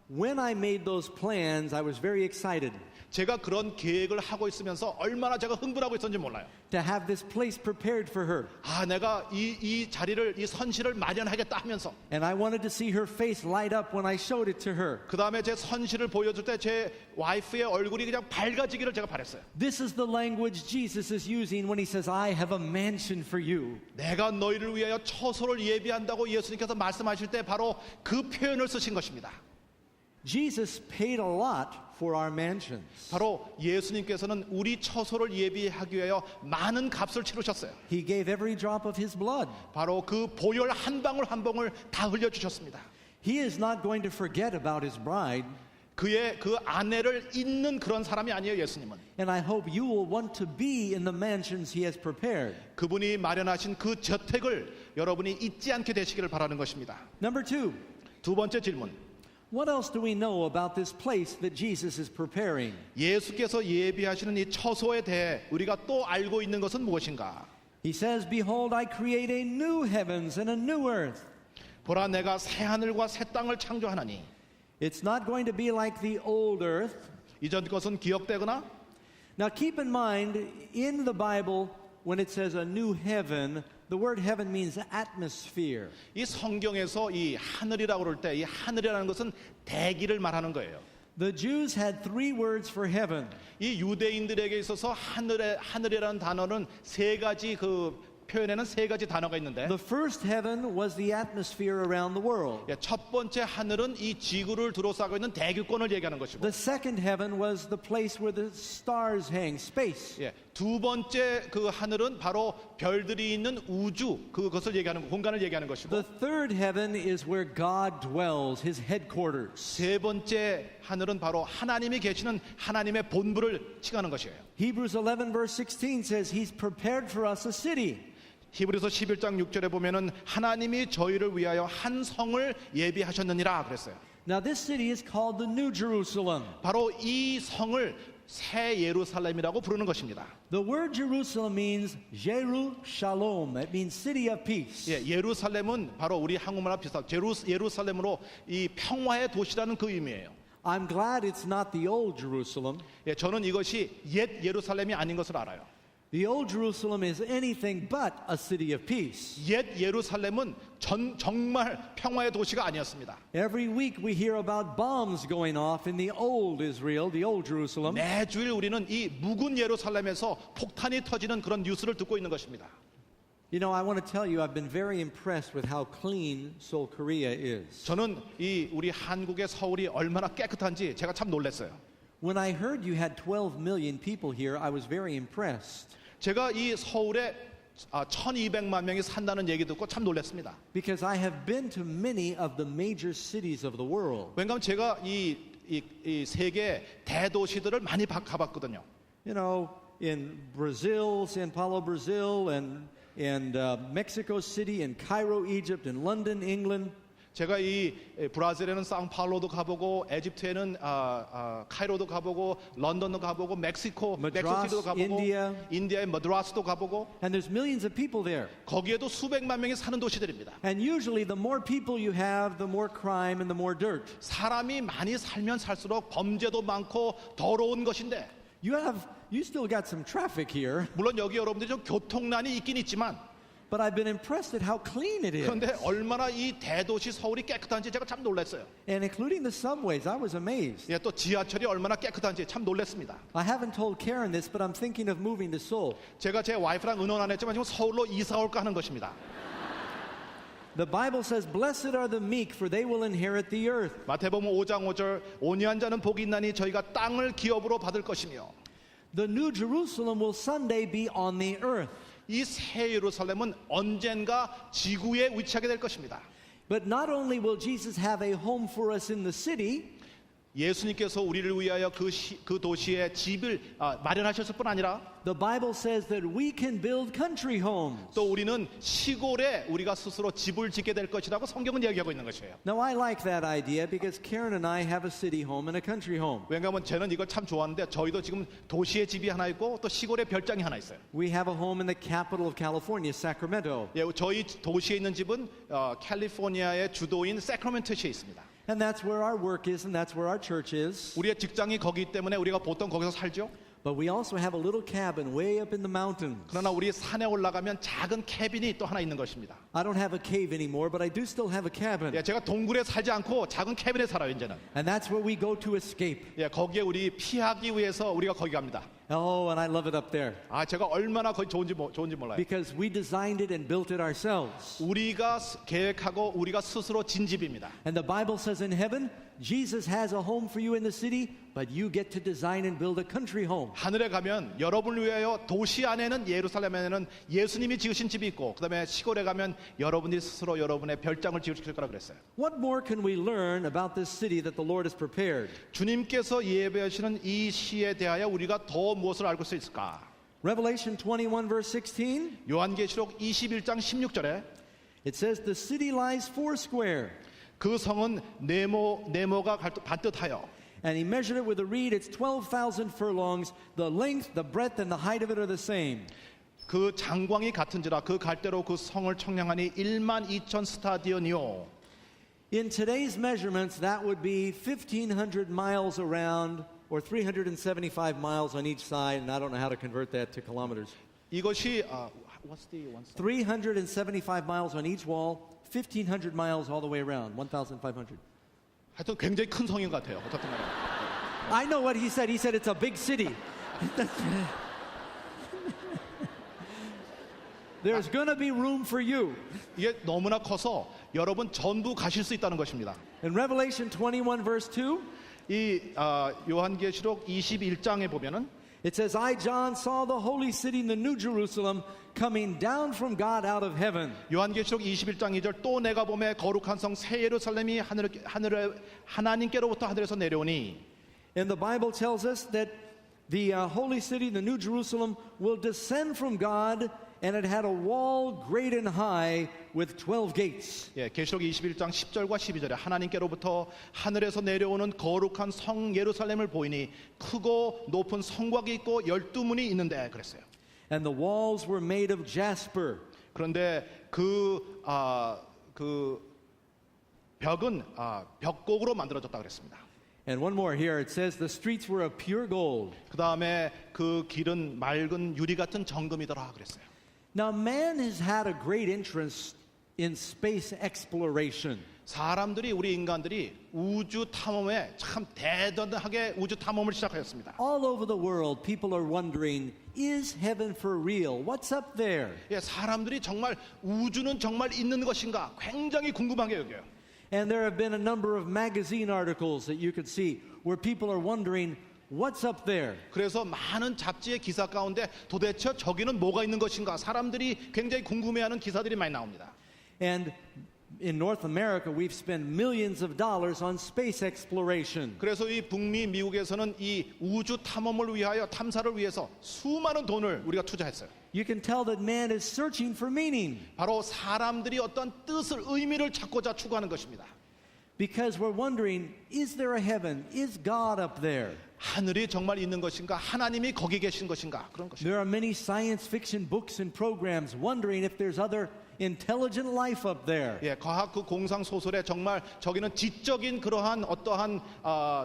when I made those plans, I was very excited 제가 그런 계획을 하고 있으면서 얼마나 제가 흥분하고 있었는지 몰라요. to have this place prepared for her. 아, 내가 이 자리를 이 선실을 마련하겠다 하면서 And I wanted to see her face light up when I showed it to her. 그 다음에 제 선실을 보여줄 때 제 와이프의 얼굴이 그냥 밝아지기를 제가 바랬어요. This is the language Jesus is using when he says, I have a mansion for you. 내가 너희를 위하여 처소를 예비한다고 예수님께서 말씀하실 때 바로 그 표현을 쓰신 것입니다. Jesus paid a lot for our mansions. 바로 예수님께서는 우리 처소를 예비하기 위하여 많은 값을 치르셨어요. He gave every drop of his blood. 바로 그 보혈 한 방울 한 방울 다 흘려주셨습니다. He is not going to forget about his bride. 그의 그 아내를 잊는 그런 사람이 아니에요, 예수님은. And I hope you will want to be in the mansions he has prepared. 그분이 마련하신 그 저택을 여러분이 잊지 않게 되시기를 바라는 것입니다. Number 2, 두 번째 질문. what else do we know about this place that Jesus is preparing? 예수께서 예비하시는 이 처소에 대해 우리가 또 알고 있는 것은 무엇인가? He says, Behold, I create a new heavens and a new earth. 보라 내가 새 하늘과 새 땅을 창조하나니. It's not going to be like the old earth. 이전 것은 기억되거나. Now keep in mind, in the Bible, when it says a new heaven, the word heaven means atmosphere. 이 성경에서 이 하늘이라고 그럴 때 이 하늘이라는 것은 대기를 말하는 거예요. The Jews had 3 words for heaven. 이 유대인들에게 있어서 하늘이라는 단어는 3가지 그 표현에는 세 가지 단어가 있는데 The first heaven was the atmosphere around the world. 예, 첫 번째 하늘은 이 지구를 둘러싸고 있는 대기권을 얘기하는 것이고 The second heaven was the place where the stars hang, space. 예, 두 번째 그 하늘은 바로 별들이 있는 우주 그것을 얘기하는 공간을 얘기하는 것이고 The third heaven is where God dwells, his headquarters. 세 번째 하늘은 바로 하나님이 계시는 하나님의 본부를 칭하는 것이에요. Hebrews 11 verse 16 says he's prepared for us a city. 히브리서 11장 6절에 보면은 하나님이 저희를 위하여 한 성을 예비하셨느니라 그랬어요. Now this city is called the New Jerusalem. 바로 이 성을 새 예루살렘이라고 부르는 것입니다. The word Jerusalem means Jerusalem. It means city of peace. 예, 예루살렘은 바로 우리 한국말과 비슷한 예루살렘으로 이 평화의 도시라는 그 의미예요. I'm glad it's not the old Jerusalem. 예, 저는 이것이 옛 예루살렘이 아닌 것을 알아요. The old Jerusalem is anything but a city of peace. 옛 예루살렘은 정말 평화의 도시가 아니었습니다. Every week we hear about bombs going off in the old Israel, the old Jerusalem. 매주일 우리는 이 묵은 예루살렘에서 폭탄이 터지는 그런 뉴스를 듣고 있는 것입니다. You know, I want to tell you, I've been very impressed with how clean Seoul, Korea is. 저는 이 우리 한국의 서울이 얼마나 깨끗한지 제가 참 놀랐어요. When I heard you had 12 million people here, I was very impressed. 제가 이 서울에 1200만 명이 산다는 얘기 듣고 참 놀랐습니다. Because I have been to many of the major cities of the world. 왜냐하면 제가 이 세계 대도시들을 많이 가봤거든요. You know, in Brazil, Sao Paulo, Brazil, and Mexico City, and Cairo, Egypt, and London, England. 제가 이 브라질에는 상파울로도 가보고 에집트에는 카이로도 가보고 런던도 가보고 멕시코시티도 Madras, 가보고 India. 인디아의 머드라스도 가보고 And there's millions of people there. 거기에도 수백만 명이 사는 도시들입니다. And usually the more people you have, the more crime and the more dirt. 사람이 많이 살면 살수록 범죄도 많고 더러운 것인데 You still got some traffic here, 물론 여기 여러분들이 좀 교통난이 있긴 있지만 but I've been impressed at how clean it is. 그런데 얼마나 이 대도시 서울이 깨끗한지 제가 참 놀랐어요. And including the subways, I was amazed. 예, 또 지하철이 얼마나 깨끗한지 참 놀랐습니다. I haven't told Karen this, but I'm thinking of moving to Seoul. 제가 제 와이프랑 의논 안 했지만 지금 서울로 이사 올까 하는 것입니다. The Bible says, "Blessed are the meek, for they will inherit the earth." 마태복음 5장 5절 온유한 자는 복이 있나니 저희가 땅을 기업으로 받을 것이며 The New Jerusalem will someday be on the earth. 이 새 예루살렘은 언젠가 지구에 위치하게 될 것입니다. But not only will Jesus have a home for us in the city, 예수님께서 우리를 위하여 그 도시에 집을 마련하셨을 뿐 아니라 the Bible says that we can build country homes. 또 우리는 시골에 우리가 스스로 집을 짓게 될 것이라고 성경은 이야기하고 있는 것이에요. Now I like that idea because Karen and I have a city home and a country home. 왜냐하면 저는 이걸 참 좋아하는데 저희도 지금 도시에 집이 하나 있고 또 시골에 별장이 하나 있어요. We have a home in the capital of California, Sacramento. 예, 저희 도시에 있는 집은 캘리포니아의 주도인 세크라멘토시에 있습니다. And that's where our work is and that's where our church is. 우리의 직장이 거기 때문에 우리가 보통 거기서 살죠. But we also have a little cabin way up in the mountains. 그러나 우리 산에 올라가면 작은 캐빈이 또 하나 있는 것입니다. I don't have a cave anymore, but I do still have a cabin. 예, 제가 동굴에 살지 않고 작은 캐빈에 살아요 이제는. And that's where we go to escape. 예, 거기에 우리 피하기 위해서 우리가 거기 갑니다. Oh, and I love it up there. 제가 얼마나 거기 좋은지 몰라요. Because we designed it and built it ourselves. 우리가 계획하고 우리가 스스로 진 집입니다. And the Bible says in heaven, Jesus has a home for you in the city, but you get to design and build a country home. 하늘에 가면 여러분을 위하여 도시 안에는 예루살렘에는 예수님이 지으신 집이 있고 그다음에 시골에 가면 여러분이 스스로 여러분의 별장을 지으실 거라 그랬어요. What more can we learn about this city that the Lord has prepared? 주님께서 예배하시는 이 시에 대하여 우리가 더 무엇을 알고 수 있을까? Revelation 21 verse 16, 요한계시록 21장 16절에 it says the city lies foursquare. 그 성은 네모가 반듯하여 And he measured it with a reed. It's 12,000 furlongs. The length, the breadth, and the height of it are the same. 그 장광이 같은지라 그 갈대로 그 성을 청량하니 12,000 스타디온이요. In today's measurements, that would be 1,500 miles around or 375 miles on each side. And I don't know how to convert that to kilometers. 이것이 what's the one side? 375 miles on each wall, 1,500 miles all the way around, 1,500. 하여튼 굉장히 큰 성인 같아요. 어떻든 간에. I know what he said. He said it's a big city. There's going to be room for you. 이게 너무나 커서 여러분 전부 가실 수 있다는 것입니다. In Revelation 21, verse 2, 이 요한계시록 21장에 보면은 it says, I, John, saw the holy city, the new Jerusalem, coming down from God out of heaven. 요한계시록 21장 2절 또 내가 보매 거룩한 성 새 예루살렘이 하늘에 하나님께로부터 하늘에서 내려오니. And the Bible tells us that the holy city, the new Jerusalem, will descend from God, and it had a wall great and high with 12 gates. 예, 계시록 21장 10절과 12절에 하나님께로부터 하늘에서 내려오는 거룩한 성 예루살렘을 보이니 크고 높은 성곽이 있고 12문이 있는데 그랬어요. And the walls were made of jasper. 그런데 그 벽은 벽곡으로 만들어졌다 그랬습니다. And one more here, it says the streets were of pure gold. 그 다음에 그 길은 맑은 유리 같은 정금이더라 그랬어요. Now man has had a great interest in space exploration. 사람들이 우리 인간들이 우주 탐험에 참 대단하게 우주 탐험을 시작하였습니다. All over the world, people are wondering, is heaven for real? What's up there? 예, 사람들이 정말 우주는 정말 있는 것인가 굉장히 궁금하게 여겨요. And there have been a number of magazine articles that you could see where people are wondering, what's up there? 그래서 많은 잡지의 기사 가운데 도대체 저기는 뭐가 있는 것인가 사람들이 굉장히 궁금해하는 기사들이 많이 나옵니다. And in North America, we've spent millions of dollars on space exploration. 그래서 이 북미 미국에서는 이 우주 탐험을 위하여 탐사를 위해서 수많은 돈을 우리가 투자했어요. You can tell that man is searching for meaning 바로 사람들이 어떤 뜻을 의미를 찾고자 추구하는 것입니다. because we're wondering, is there a heaven? Is God up there? 하늘이 정말 있는 것인가 하나님이 거기 계신 것인가 그런 것입니다. There are many science fiction books and programs wondering if there's other intelligent life up there. 예, 과학 그 공상 소설에 정말 저기는 지적인 그러한 어떠한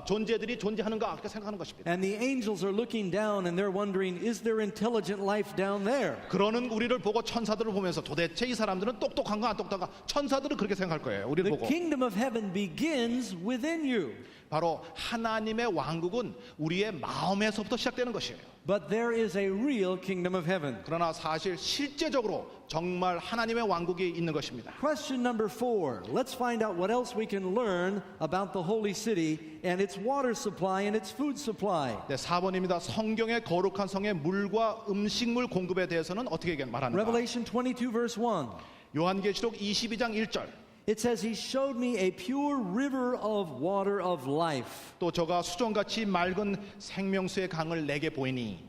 존재들이 존재하는가 그렇게 생각하는 것입니다. And the angels are looking down and they're wondering, is there intelligent life down there? 그러는 우리를 보고 천사들을 보면서 도대체 이 사람들은 똑똑한가 안 똑똑한가 천사들은 그렇게 생각할 거예요. 우리를 The 보고. kingdom of heaven begins within you. 바로 하나님의 왕국은 우리의 마음에서부터 시작되는 것이에요. But there is a real kingdom of heaven. 그러나 사실 실제적으로 정말 하나님의 왕국이 있는 것입니다. Question number 4. Let's find out what else we can learn about the holy city and its water supply and its food supply. 네, 4번입니다. 성경의 거룩한 성의 물과 음식물 공급에 대해서는 어떻게 말하는가? Revelation 22 verse 1. 요한계시록 22장 1절. It says, He showed me a pure river of water of life. 또 저가 수정같이 맑은 생명수의 강을 내게 보이니.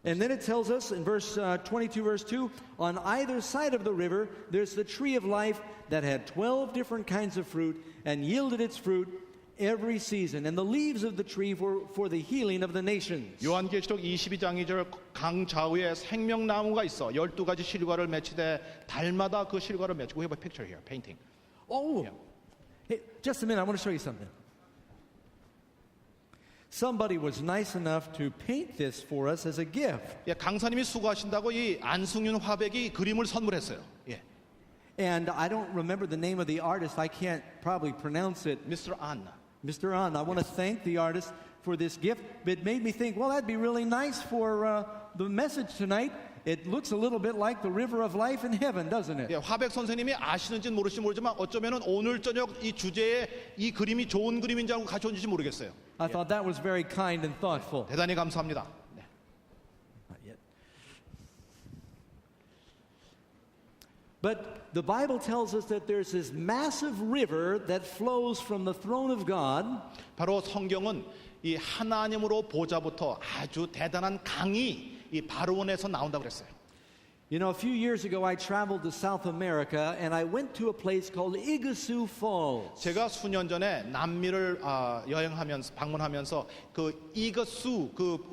And then it tells us in verse 22 verse 2, on either side of the river there's the tree of life that had 12 different kinds of fruit and yielded its fruit every season, and the leaves of the tree were for the healing of the nations. 요한계시록 22장 2절 강 좌우에 생명나무가 있어 12가지 실과를 맺히되 달마다 그 실과를 맺고. We have a picture here, painting. Oh, Yeah. hey, just a minute, I want to show you something. Somebody was nice enough to paint this for us as a gift. 예, 강사님이 수고하신다고 이 안승윤 화백이 그림을 선물했어요. 예. And I don't remember the name of the artist. I can't probably pronounce it. Mr. An. Mr. An, I want to thank the artist for this gift. It made me think, well, that'd be really nice for the message tonight. It looks a little bit like the river of life in heaven, doesn't it? 예, 화백 선생님이 아시는지는 모르지만 어쩌면은 오늘 저녁 이 주제에 이 그림이 좋은 그림인지 알고 가져온지 모르겠어요. I thought that was very kind and thoughtful. 대단히 감사합니다. 네. Not yet. But the Bible tells us that there's this massive river that flows from the throne of God. 바로 성경은 이 하나님으로 보좌부터 아주 대단한 강이 이 바로원에서 나온다고 그랬어요. You know, a few years ago I traveled to South America and I went to a place called Iguazu Falls. 제가 수년 전에 남미를 여행하면서 방문하면서 그 이거수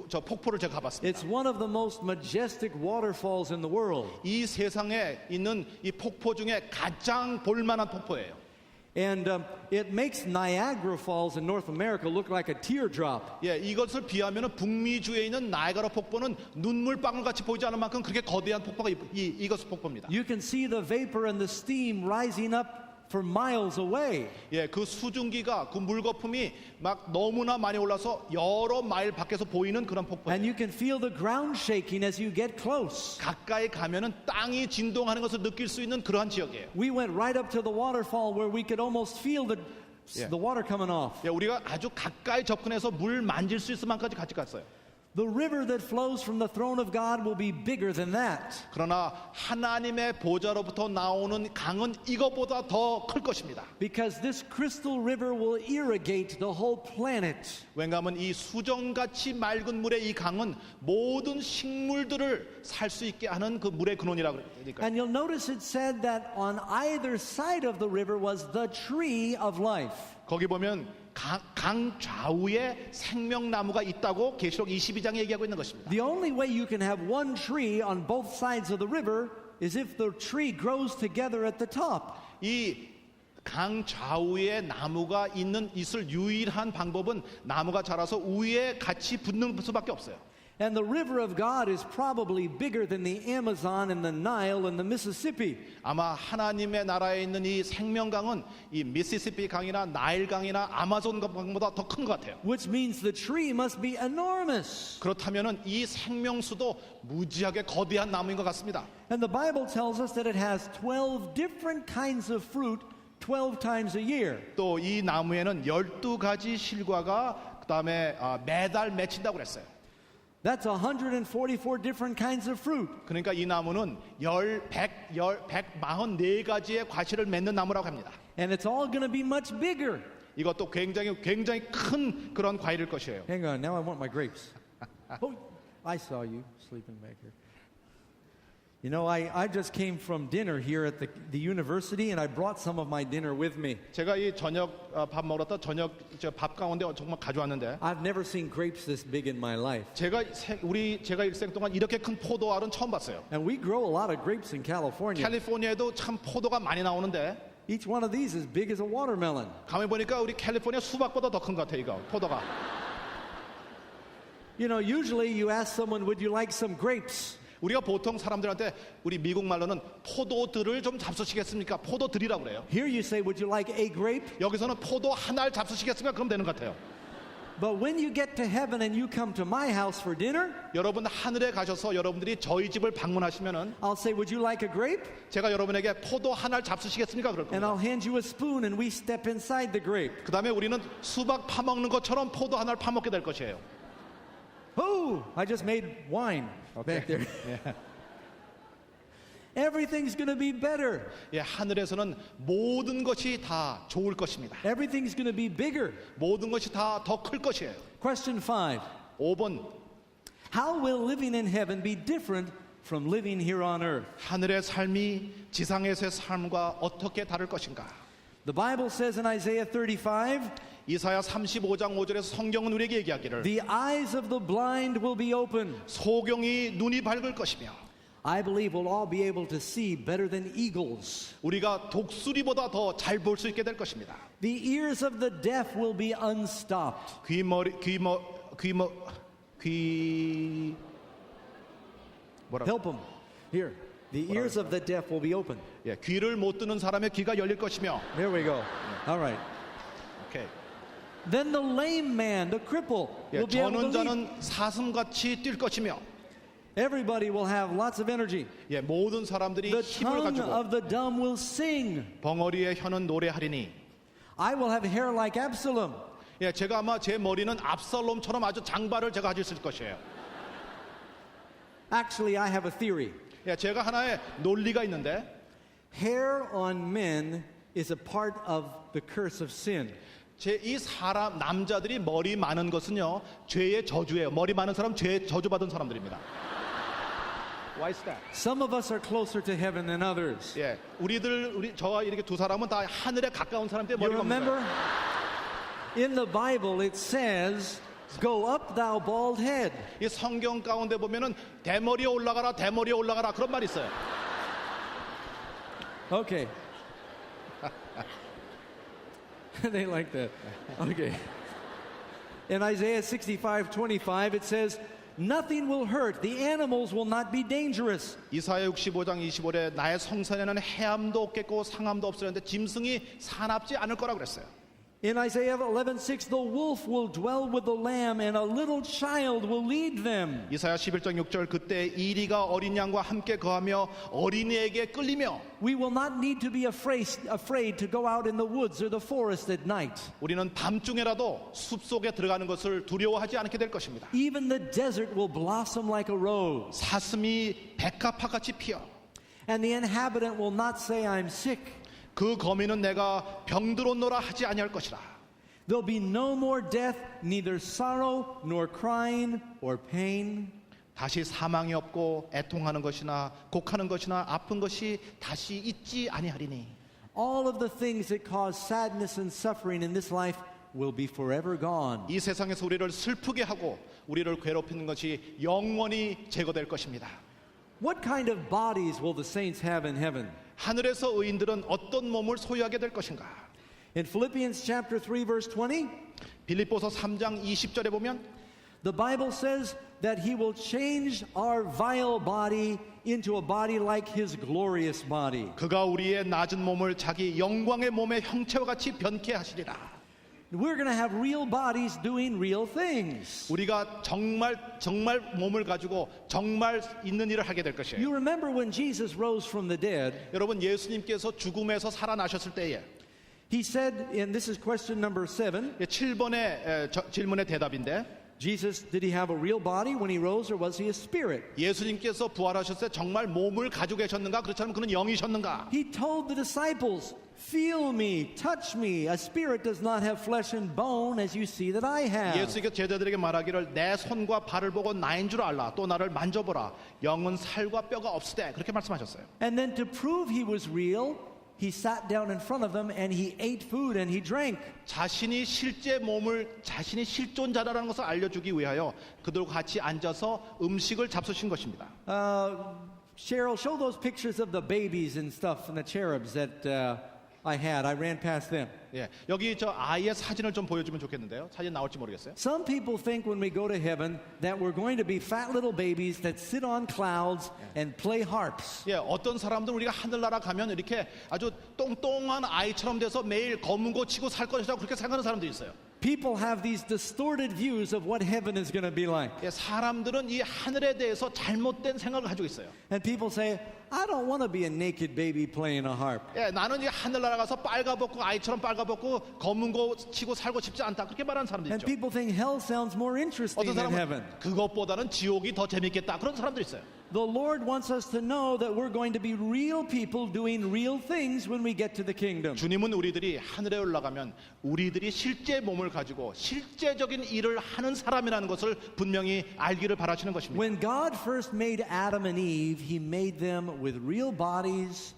저 폭포를 제가 가봤습니다. It's one of the most majestic waterfalls in the world. 이 세상에 있는 이 폭포 중에 가장 볼만한 폭포예요. And it makes Niagara Falls in North America look like a teardrop. 예, 이것을 비하면은 북미주에 있는 나이아가라 폭포는 눈물방울 같이 보이지 않을 만큼 그렇게 거대한 폭포가 이거수 폭포입니다. You can see the vapor and the steam rising up for miles away. 예, 그 수증기가 그 물거품이 막 너무나 많이 올라서 여러 마일 밖에서 보이는 그런 폭포예요. And you can feel the ground shaking as you get close. 가까이 가면은 땅이 진동하는 것을 느낄 수 있는 그러한 지역이에요. We went right up to the waterfall where we could almost feel Yeah. the water coming off. 예, 우리가 아주 가까이 접근해서 물 만질 수 있을 만까지 같이 갔어요. The river that flows from the throne of God will be bigger than that. 그러나 하나님의 보좌로부터 나오는 강은 이것보다 더 클 것입니다. Because this crystal river will irrigate the whole planet. 왜냐하면 이 수정같이 맑은 물의 이 강은 모든 식물들을 살 수 있게 하는 그 물의 근원이라고 그러니까. And you'll notice it said that on either side of the river was the tree of life. 거기 보면 강 좌우에 생명나무가 있다고 계시록 22장에 얘기하고 있는 것입니다. The only way you can have one tree on both sides of the river is if the tree grows together at the top. 이 강 좌우에 나무가 있을 유일한 방법은 나무가 자라서 위에 같이 붙는 수밖에 없어요. And the river of God is probably bigger than the Amazon and the Nile and the Mississippi. 아마 하나님의 나라에 있는 이 생명강은 이 미시시피 강이나 나일 강이나 아마존 강보다 더 큰 것 같아요. Which means the tree must be enormous. 그렇다면은 이 생명수도 무지하게 거대한 나무인 것 같습니다. And the Bible tells us that it has 12 different kinds of fruit 12 times a year. 또 이 나무에는 12가지 실과가 그다음에 매달 맺힌다고 그랬어요. That's 144 different kinds of fruit. 그러니까 이 나무는 144가지의 과실을 맺는 나무라고 합니다. And it's all going to be much bigger. 이것도 굉장히 큰 그런 과일일 것이에요. Hang on, now I want my grapes. Oh, I saw you sleeping back here. You know, I just came from dinner here at the university and I brought some of my dinner with me. 제가 이 저녁 밥 먹었다 저녁 밥 가운데 정말 가져왔는데 I've never seen grapes this big in my life. 제가 일생 동안 이렇게 큰 포도알은 처음 봤어요. And we grow a lot of grapes in California. 캘리포니아에도 참 포도가 많이 나오는데 Each one of these is big as a watermelon. 가면 보니까 우리 캘리포니아 수박보다 더 큰 것 같아요. 이거 포도가. You know, usually you ask someone, would you like some grapes? 우리가 보통 사람들한테 우리 미국 말로는 포도들을 좀 잡수시겠습니까? 포도들이라고 그래요. Here you say, would you like a grape? 여기서는 포도 한 알 잡수시겠습니까? 그럼 되는 것 같아요. But when you get to heaven and you come to my house for dinner, 여러분 하늘에 가셔서 여러분들이 저희 집을 방문하시면은 I'll say, would you like a grape? 제가 여러분에게 포도 한 알 잡수시겠습니까? 그럴 And 겁니다. I'll hand you a spoon and we step inside the grape. 그 다음에 우리는 수박 파먹는 것처럼 포도 한 알 파먹게 될 것이에요. Oh, I just made wine back there. Everything's going to be better. 예, 하늘에서는 모든 것이 다 좋을 것입니다. Everything's going to be bigger. 모든 것이 다 더 클 것이에요. Question 5. 5번 How will living in heaven be different from living here on earth? 하늘의 삶이 지상에서의 삶과 어떻게 다를 것인가? The Bible says in Isaiah 35, 이사야 35장 5절에서 성경은 우리에게 얘기하기를 the eyes of the blind will be open. 소경이 눈이 밝을 것이며 I believe we'll all be able to see better than eagles. 우리가 독수리보다 더 잘 볼 수 있게 될 것입니다. The ears of the deaf will be unstopped. 귀 뭐라고? Help them. Here. The ears of the deaf will be open. 예, 귀를 못 듣는 사람의 귀가 열릴 것이며. There we go. All right. 오케이. Then the lame man, the cripple, 예, will be able to leap. 전원자는 사슴같이 뛸 것이며. Everybody will have lots of energy. 예, 모든 사람들이 The 힘을 tongue 가지고 of the dumb will sing. 벙어리의 혀는 노래하리니. I will have hair like Absalom. 예, 제가 아마 제 머리는 압살롬처럼 아주 장발을 제가 가지고 있을 것이에요. Actually, I have a theory. 예, 제가 하나의 논리가 있는데 Hair on men is a part of the curse of sin. 이 사람 남자들이 머리 많은 것은요 죄의 저주예요. 머리 많은 사람 죄 저주 받은 사람들입니다. Why is that? Some of us are closer to heaven than others. 예, 우리 저와 이렇게 두 사람은 다 하늘에 가까운 사람 때문에 You 머리가 없는 remember? 거예요. In the Bible, it says, "Go up, thou bald head." 이 성경 가운데 보면은 대머리에 올라가라, 대머리에 올라가라 그런 말이 있어요. Okay. They like that. Okay. In Isaiah 65:25, it says, nothing will hurt. The animals will not be dangerous. 이사야 65장 25절에 나의 성산에는 해함도 없겠고 상함도 없으려는데 짐승이 사납지 않을 거라고 그랬어요. In Isaiah 11:6, the wolf will dwell with the lamb, and a little child will lead them. 이사야 11장 6절 그때 이리가 어린 양과 함께 거하며 어린이에게 끌리며 We will not need to be afraid to go out in the woods or the forest at night. 우리는 밤중에라도 숲속에 들어가는 것을 두려워하지 않게 될 것입니다. Even the desert will blossom like a rose, 사슴이 백합화같이 피어 and the inhabitant will not say, I'm sick. 그 거민은 내가 병들었노라 하지 아니할 것이라. There'll be no more death, neither sorrow, nor crying, or pain. 다시 사망이 없고 애통하는 것이나 곡하는 것이나 아픈 것이 다시 있지 아니하리니. All of the things that cause sadness and suffering in this life will be forever gone. 이 세상에서 우리를 슬프게 하고 우리를 괴롭히는 것이 영원히 제거될 것입니다. What kind of bodies will the saints have in heaven? 하늘에서 의인들은 어떤 몸을 소유하게 될 것인가? In Philippians chapter 3 verse 20, 빌립보서 3장 20절에 보면 the Bible says that he will change our vile body into a body like his glorious body. 그가 우리의 낮은 몸을 자기 영광의 몸의 형체와 같이 변케 하시리라. We're going to have real bodies doing real things. 우리가 정말 몸을 가지고 정말 있는 일을 하게 될 것이에요. You remember when Jesus rose from the dead, 여러분 예수님께서 죽음에서 살아나셨을 때에 he said, and this is question number 7, 7번의 질문의 대답인데 Jesus, did he have a real body when he rose or was he a spirit? 예수님께서 부활하셨을 때 정말 몸을 가지고 계셨는가? 그렇지 않으면 그는 영이셨는가? He told the disciples, feel me, touch me. A spirit does not have flesh and bone as you see that I have. 예수께서 제자들에게 말하기를 내 손과 발을 보고 나인 줄 알라. 또 나를 만져보라. 영은 살과 뼈가 없으되 그렇게 말씀하셨어요. And then to prove he was real, he sat down in front of them and he ate food and he drank. 자신이 실제 몸을 자신이 실존자라는 것을 알려주기 위하여 그들과 같이 앉아서 음식을 잡수신 것입니다. Cheryl, show those pictures of the babies and stuff and the cherubs that I had. I ran past them. 예, 여기 저 아이의 사진을 좀 보여주면 좋겠는데요. 사진 나올지 모르겠어요. Some people think when we go to heaven that we're going to be fat little babies that sit on clouds and play harps. 예, 어떤 사람들은 우리가 하늘나라 가면 이렇게 아주 똥똥한 아이처럼 돼서 매일 검은 거 치고 살 것이라고 그렇게 생각하는 사람들이 있어요. People have these distorted views of what heaven is going to be like. 예, 사람들은 이 하늘에 대해서 잘못된 생각을 가지고 있어요. And people say, I don't want to be a naked baby playing a harp. 예, 나는 이 하늘나라 가서 빨가벗고 아이처럼 빨가벗고 검은 거 치고 살고 싶지 않다. 그렇게 말하는 사람들 And 있죠. people think hell sounds more interesting 어떤 than heaven. 사람은 그것보다는 지옥이 더 재밌겠다. 그런 사람들 있어요. The Lord wants us to know that we're going to be real people doing real things when we get to the kingdom. 주님은 우리들이 하늘에 올라가면 우리들이 실제 몸을 가지고 실제적인 일을 하는 사람이라는 것을 분명히 알기를 바라시는 것입니다. When God first made Adam and Eve, He made them with real bodies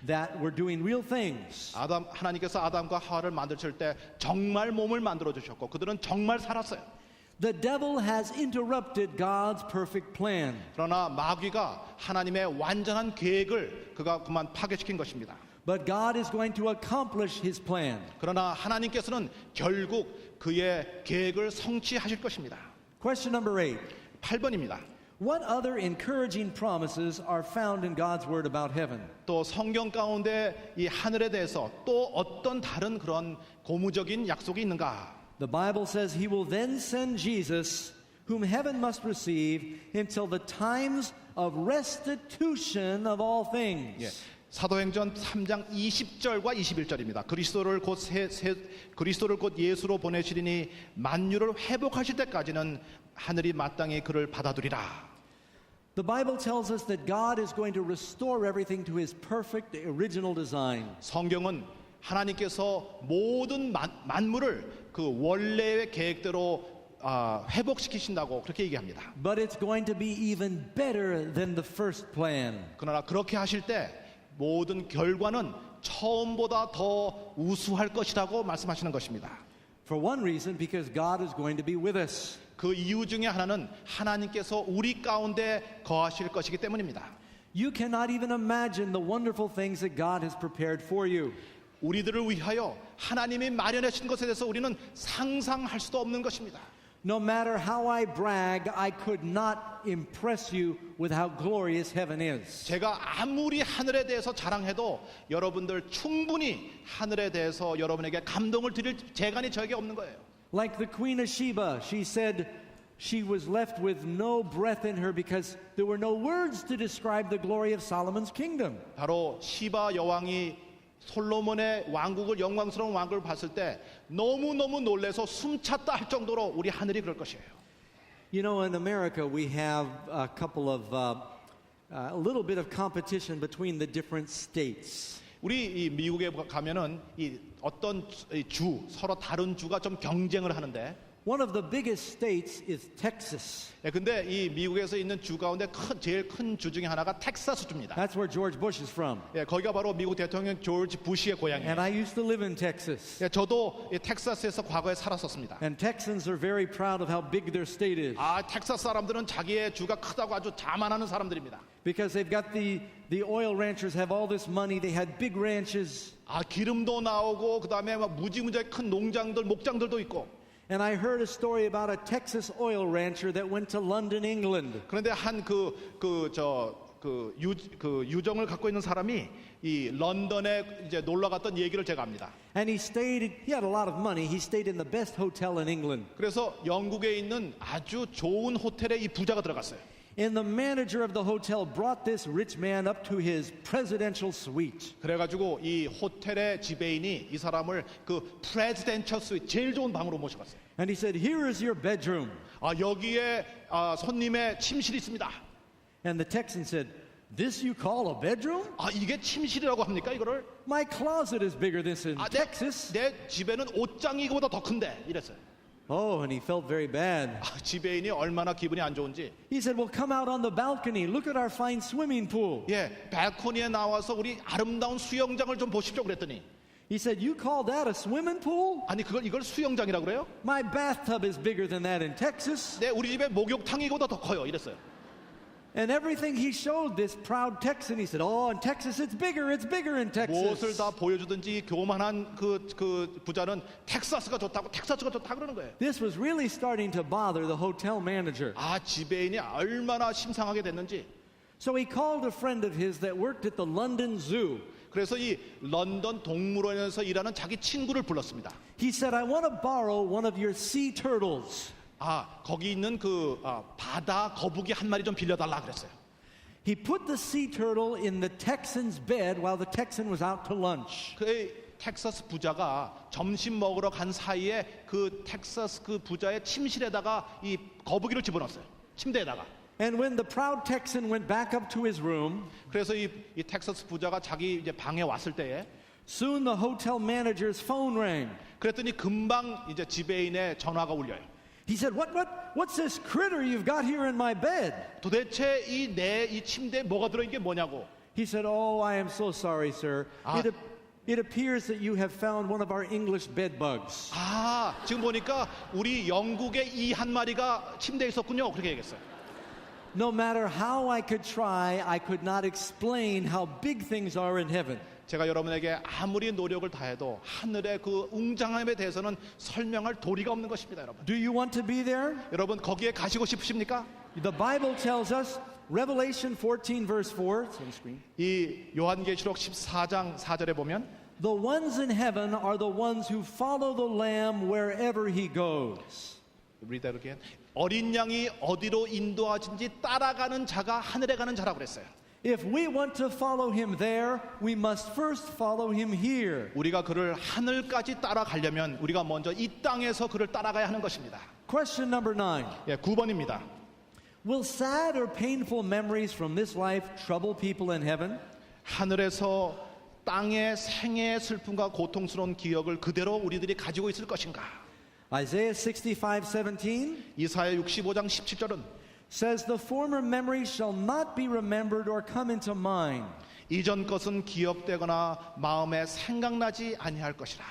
that were doing real things. 하나님께서 아담과 하와를 만드실 때 정말 몸을 만들어 주셨고 그들은 정말 살았어요. The devil has interrupted God's perfect plan. 그러나 마귀가 하나님의 완전한 계획을 그가 그만 파괴시킨 것입니다. But God is going to accomplish His plan. 그러나 하나님께서는 결국 그의 계획을 성취하실 것입니다. Question number 8. 8번입니다. What other encouraging promises are found in God's word about heaven? 또 성경 가운데 이 하늘에 대해서 또 어떤 다른 그런 고무적인 약속이 있는가? The Bible says He will then send Jesus, whom heaven must receive, until the times of restitution of all things. 예. 사도행전 3장 20절과 21절입니다. 그리스도를 곧 예수로 보내시리니 만유를 회복하실 때까지는 하늘이 마땅히 그를 받아두리라. The Bible tells us that God is going to restore everything to His perfect original design. 성경은 하나님께서 모든 만물을 그 원래의 계획대로 회복시키신다고 그렇게 얘기합니다. But it's going to be even better than the first plan. 그러나 그렇게 하실 때 모든 결과는 처음보다 더 우수할 것이라고 말씀하시는 것입니다. For one reason, because God is going to be with us. 그 이유 중에 하나는 하나님께서 우리 가운데 거하실 것이기 때문입니다. You cannot even imagine the wonderful things that God has prepared for you. 우리들을 위하여 하나님이 마련하신 것에 대해서 우리는 상상할 수도 없는 것입니다. No matter how I brag, I could not impress you with how glorious heaven is. 제가 아무리 하늘에 대해서 자랑해도 여러분들 충분히 하늘에 대해서 여러분에게 감동을 드릴 재간이 저에게 없는 거예요. Like the Queen of Sheba, she said she was left with no breath in her because there were no words to describe the glory of Solomon's kingdom. 바로 시바 여왕이 솔로몬의 왕국을 영광스러운 왕국을 봤을 때 너무너무 놀래서 숨찼다 할 정도로 우리 하늘이 그럴 것이에요. You know, in America, we have a couple of, a little bit of competition between the different states. 우리 이 미국에 가면은 이 어떤 주 서로 다른 주가 좀 경쟁을 하는데 One of the biggest states is Texas. 예, 근데 이 미국에서 있는 주 가운데 제일 큰 주 중에 하나가 텍사스 주입니다. That's where George Bush is from. 예, 거기가 바로 미국 대통령 조지 부시의 고향이에요. And I used to live in Texas. 예, 저도 이 텍사스에서 과거에 살았었습니다. And Texans are very proud of how big their state is. 아, 텍사스 사람들은 자기의 주가 크다고 아주 자만하는 사람들입니다. Because they've got the oil ranchers have all this money. They had big ranches. 아, 기름도 나오고 그다음에 막 무지무지하게 큰 농장들, 목장들도 있고. And I heard a story about a Texas oil rancher that went to London, England. 그런데 한 유정을 갖고 있는 사람이 이 런던에 이제 놀러 갔던 얘기를 제가 합니다. And he had a lot of money. He stayed in the best hotel in England. 그래서 영국에 있는 아주 좋은 호텔에 이 부자가 들어갔어요. And the manager of the hotel brought this rich man up to his presidential suite. 그래가지고 이 호텔의 지배인이 이 사람을 그 프레지덴셜 스위트 제일 좋은 방으로 모셔갔어요. And he said, "Here is your bedroom." 아, 여기에 손님의 침실이 있습니다. And the Texan said, "This you call a bedroom? 아, 이게 침실이라고 합니까 이거를? My closet is bigger than this in Texas." 내 집에는 옷장이 이거보다 더 큰데 이랬어요. Oh, and he felt very bad. 아, 지배인이 얼마나 기분이 안 좋은지. He said, "Well, come out on the balcony. Look at our fine swimming pool." 예, 발코니에 나와서 우리 아름다운 수영장을 좀 보십시오 그랬더니 He said, "You call that a swimming pool? 아니 이걸 수영장이라고 그래요? My bathtub is bigger than that in Texas." 네, 우리 집에 목욕탕이 이거보다 더 커요 이랬어요. And everything he showed this proud Texan, he said, "Oh, in Texas it's bigger in 무엇을 Texas." 다 보여주든지 교만한 그 부자는 텍사스가 좋다고 그러는 거예요. This was really starting to bother the hotel manager. 아, 지배인이 얼마나 심상하게 됐는지. So he called a friend of his that worked at the London Zoo. 그래서 이 런던 동물원에서 일하는 자기 친구를 불렀습니다. He said, "I want to borrow one of your sea turtles." 아, 거기 있는 바다 거북이 한 마리 좀 빌려달라 그랬어요. He put the sea turtle in the Texan's bed while the Texan was out to lunch. 그 텍사스 부자가 점심 먹으러 간 사이에 그 텍사스 그 부자의 침실에다가 이 거북이를 집어넣었어요. 침대에다가. And when the proud Texan went back up to his room, 그래서 이 텍사스 부자가 자기 이제 방에 왔을 때에 soon the hotel manager's phone rang. 그랬더니 금방 이제 지배인의 전화가 울려요. He said, "What's this critter you've got here in my bed?" 도대체 이 침대에 뭐가 들어있는 게 뭐냐고. He said, "Oh, I am so sorry, sir. It appears that you have found one of our English bed bugs." 아, 지금 보니까 우리 영국의 이 한 마리가 침대에 있었군요. 그렇게 얘기했어요. No matter how I could try, I could not explain how big things are in heaven. 제가 여러분에게 아무리 노력을 다해도 하늘의 그 웅장함에 대해서는 설명할 도리가 없는 것입니다, 여러분. Do you want to be there? 여러분 거기에 가시고 싶으십니까? The Bible tells us, Revelation 14 verse 4, it's on the screen. 이 요한계시록 14장 4절에 보면 The ones in heaven are the ones who follow the Lamb wherever he goes. Read that again. 어린 양이 어디로 인도하든지 따라가는 자가 하늘에 가는 자라고 그랬어요. If we want to follow him there, we must first follow him here. 우리가 그를 하늘까지 따라가려면 우리가 먼저 이 땅에서 그를 따라가야 하는 것입니다. Question number 9. 예, 9번입니다. Will sad or painful memories from this life trouble people in heaven? 하늘에서 땅의 생애의 슬픔과 고통스러운 기억을 그대로 우리들이 가지고 있을 것인가? Isaiah 65:17 이사야 65장 17절은 says, "The former memories shall not be remembered or come into mind." 이전 것은 기억되거나 마음에 생각나지 아니할 것이라.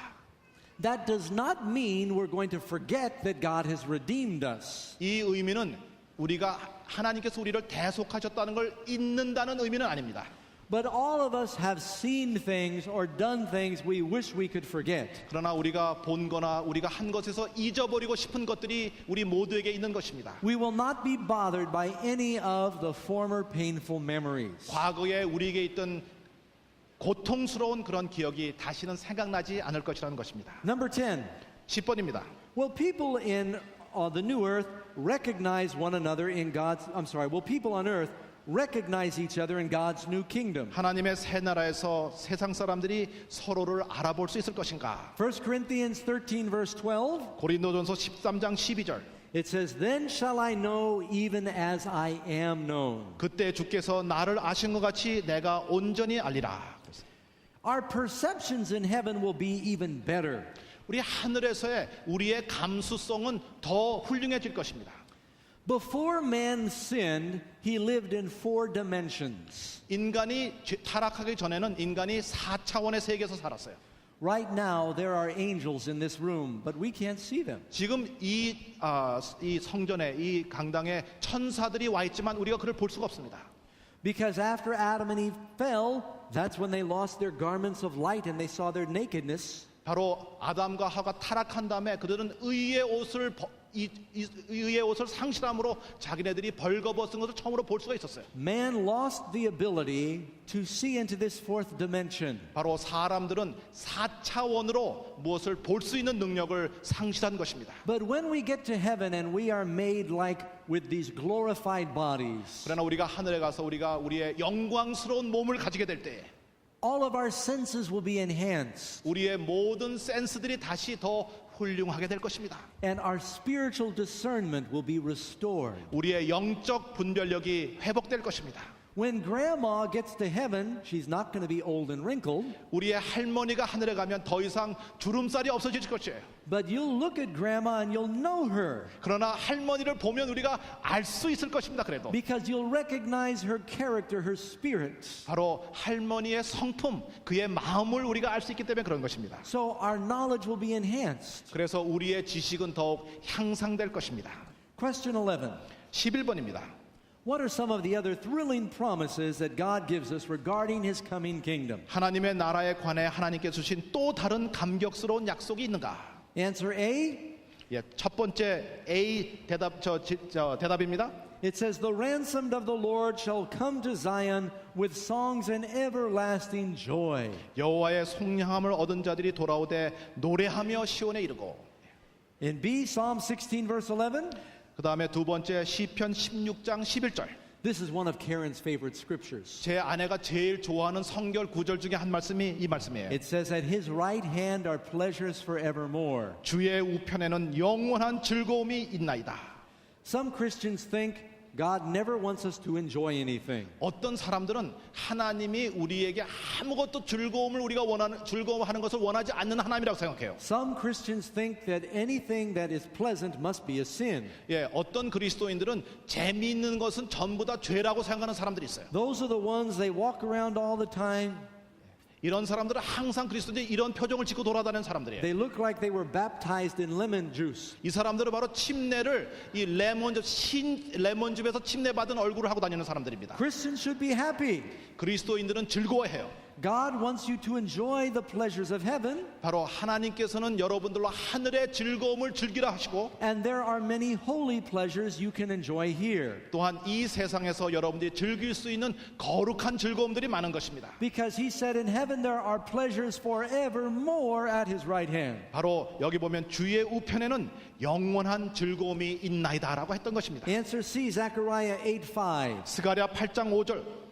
That does not mean we're going to forget that God has redeemed us. 이 의미는 우리가 하나님께서 우리를 대속하셨다는 걸 잊는다는 의미는 아닙니다. But all of us have seen things or done things we wish we could forget. 그러나 우리가 본 거나 우리가 한 것에서 잊어버리고 싶은 것들이 우리 모두에게 있는 것입니다. We will not be bothered by any of the former painful memories. 과거에 우리에게 있던 고통스러운 그런 기억이 다시는 생각나지 않을 것이라는 것입니다. Number 10. 10번입니다. Will people in the new earth recognize one another in God's, will people on earth recognize each other in God's new kingdom? 하나님의 새 나라에서 세상 사람들이 서로를 알아볼 수 있을 것인가? 1 Corinthians 13 verse 12, 고린도전서 13장 12절. it says, Then shall I know even as I am known. 그때 주께서 나를 아신 것 같이 내가 온전히 알리라. Our perceptions in heaven will be even better. 우리 하늘에서의 우리의 감수성은 더 훌륭해질 것입니다. Before man sinned, he lived in 4 dimensions. 인간이 타락하기 전에는 인간이 4차원의 세계에서 살았어요. Right now, there are angels in this room, but we can't see them. 지금 이 성전에 이 강당에 천사들이 와 있지만 우리가 그를 볼 수가 없습니다. Because after Adam and Eve fell, that's when they lost their garments of light and they saw their nakedness. 바로 아담과 하와가 타락한 다음에 그들은 의의 옷을 상실함으로 자기네들이 벌거벗은 것을 처음으로 볼 수가 있었어요. Man lost the ability to see into this 4th dimension. 바로 사람들은 4차원으로 무엇을 볼 수 있는 능력을 상실한 것입니다. But when we get to heaven and we are made like with these glorified bodies, 그러나 우리가 하늘에 가서 우리가 우리의 영광스러운 몸을 가지게 될 때 all of our senses will be enhanced 우리의 모든 센스들이 다시 더 훌륭하게 될 것입니다. and our spiritual discernment will be restored. 우리의 영적 분별력이 회복될 것입니다. When grandma gets to heaven, she's not going to be old and wrinkled, 우리의 할머니가 하늘에 가면 더 이상 주름살이 없어질 것이에요. but you'll look at grandma and you'll know her 그러나 할머니를 보면 우리가 알 수 있을 것입니다. 그래도 because you'll recognize her character, her spirit. 바로 할머니의 성품, 그의 마음을 우리가 알 수 있기 때문에 그런 것입니다. So our knowledge will be enhanced. 그래서 우리의 지식은 더욱 향상될 것입니다. Question 11. 11번입니다. What are some of the other thrilling promises that God gives us regarding His coming kingdom? 하나님의 나라에 관해 하나님께 주신 또 다른 감격스러운 약속이 있는가? Answer A. 예, 첫 번째 A 대답입니다. It says, The ransomed of the Lord shall come to Zion with songs and everlasting joy. 여호와의 속량함을 얻은 자들이 돌아오되 노래하며 시온에 이르고. In B, Psalm 16 verse 11. 그 다음에 두 번째 시편 16장 11절. This is one of Karen's favorite scriptures. 제 아내가 제일 좋아하는 성결 구절 중에 한 말씀이 이 말씀이에요. It says, At His right hand are pleasures forevermore. 주의 우편에는 영원한 즐거움이 있나이다. Some Christians think God never wants us to enjoy anything. 어떤 사람들은 하나님이 우리에게 아무것도 즐거워하는 것을 원하지 않는 하나님이라고 생각해요. Some Christians think that anything that is pleasant must be a sin. 예, 어떤 그리스도인들은 재미있는 것은 전부 다 죄라고 생각하는 사람들이 있어요. Those are the ones they walk around all the time. 이런 사람들은 항상 그리스도인들이 이런 표정을 짓고 돌아다니는 사람들이에요. They look like they were baptized in lemon juice. 이 사람들은 바로 침례를 이 레몬즙에서 침례 받은 얼굴을 하고 다니는 사람들입니다. Christians should be happy. 그리스도인들은 즐거워해요. God wants you to enjoy the pleasures of heaven. 바로 하나님께서는 여러분들로 하늘의 즐거움을 즐기라 하시고 And there are many holy pleasures you can enjoy here. 또한 이 세상에서 여러분들이 즐길 수 있는 거룩한 즐거움들이 많은 것입니다. Because He said in heaven there are pleasures forevermore at His right hand. 바로 여기 보면 주의 우편에는 영원한 즐거움이 있나이다라고 했던 것입니다. Answer C, Zechariah 8:5. 스가랴 8장 5절.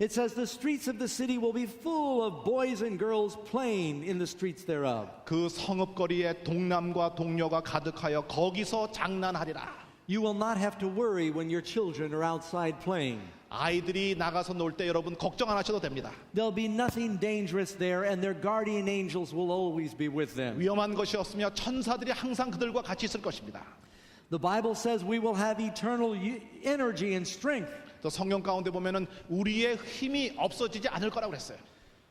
It says the streets of the city will be full of boys and girls playing in the streets thereof. 그 성읍거리에 동남과 동녀가 가득하여 거기서 장난하리라. You will not have to worry when your children are outside playing. 아이들이 나가서 놀 때 여러분 걱정 안 하셔도 됩니다. There'll be nothing dangerous there and their guardian angels will always be with them. 위험한 것이 없으며 천사들이 항상 그들과 같이 있을 것입니다. The Bible says we will have eternal energy and strength. 또 성경 가운데 보면은 우리의 힘이 없어지지 않을 거라고 그랬어요.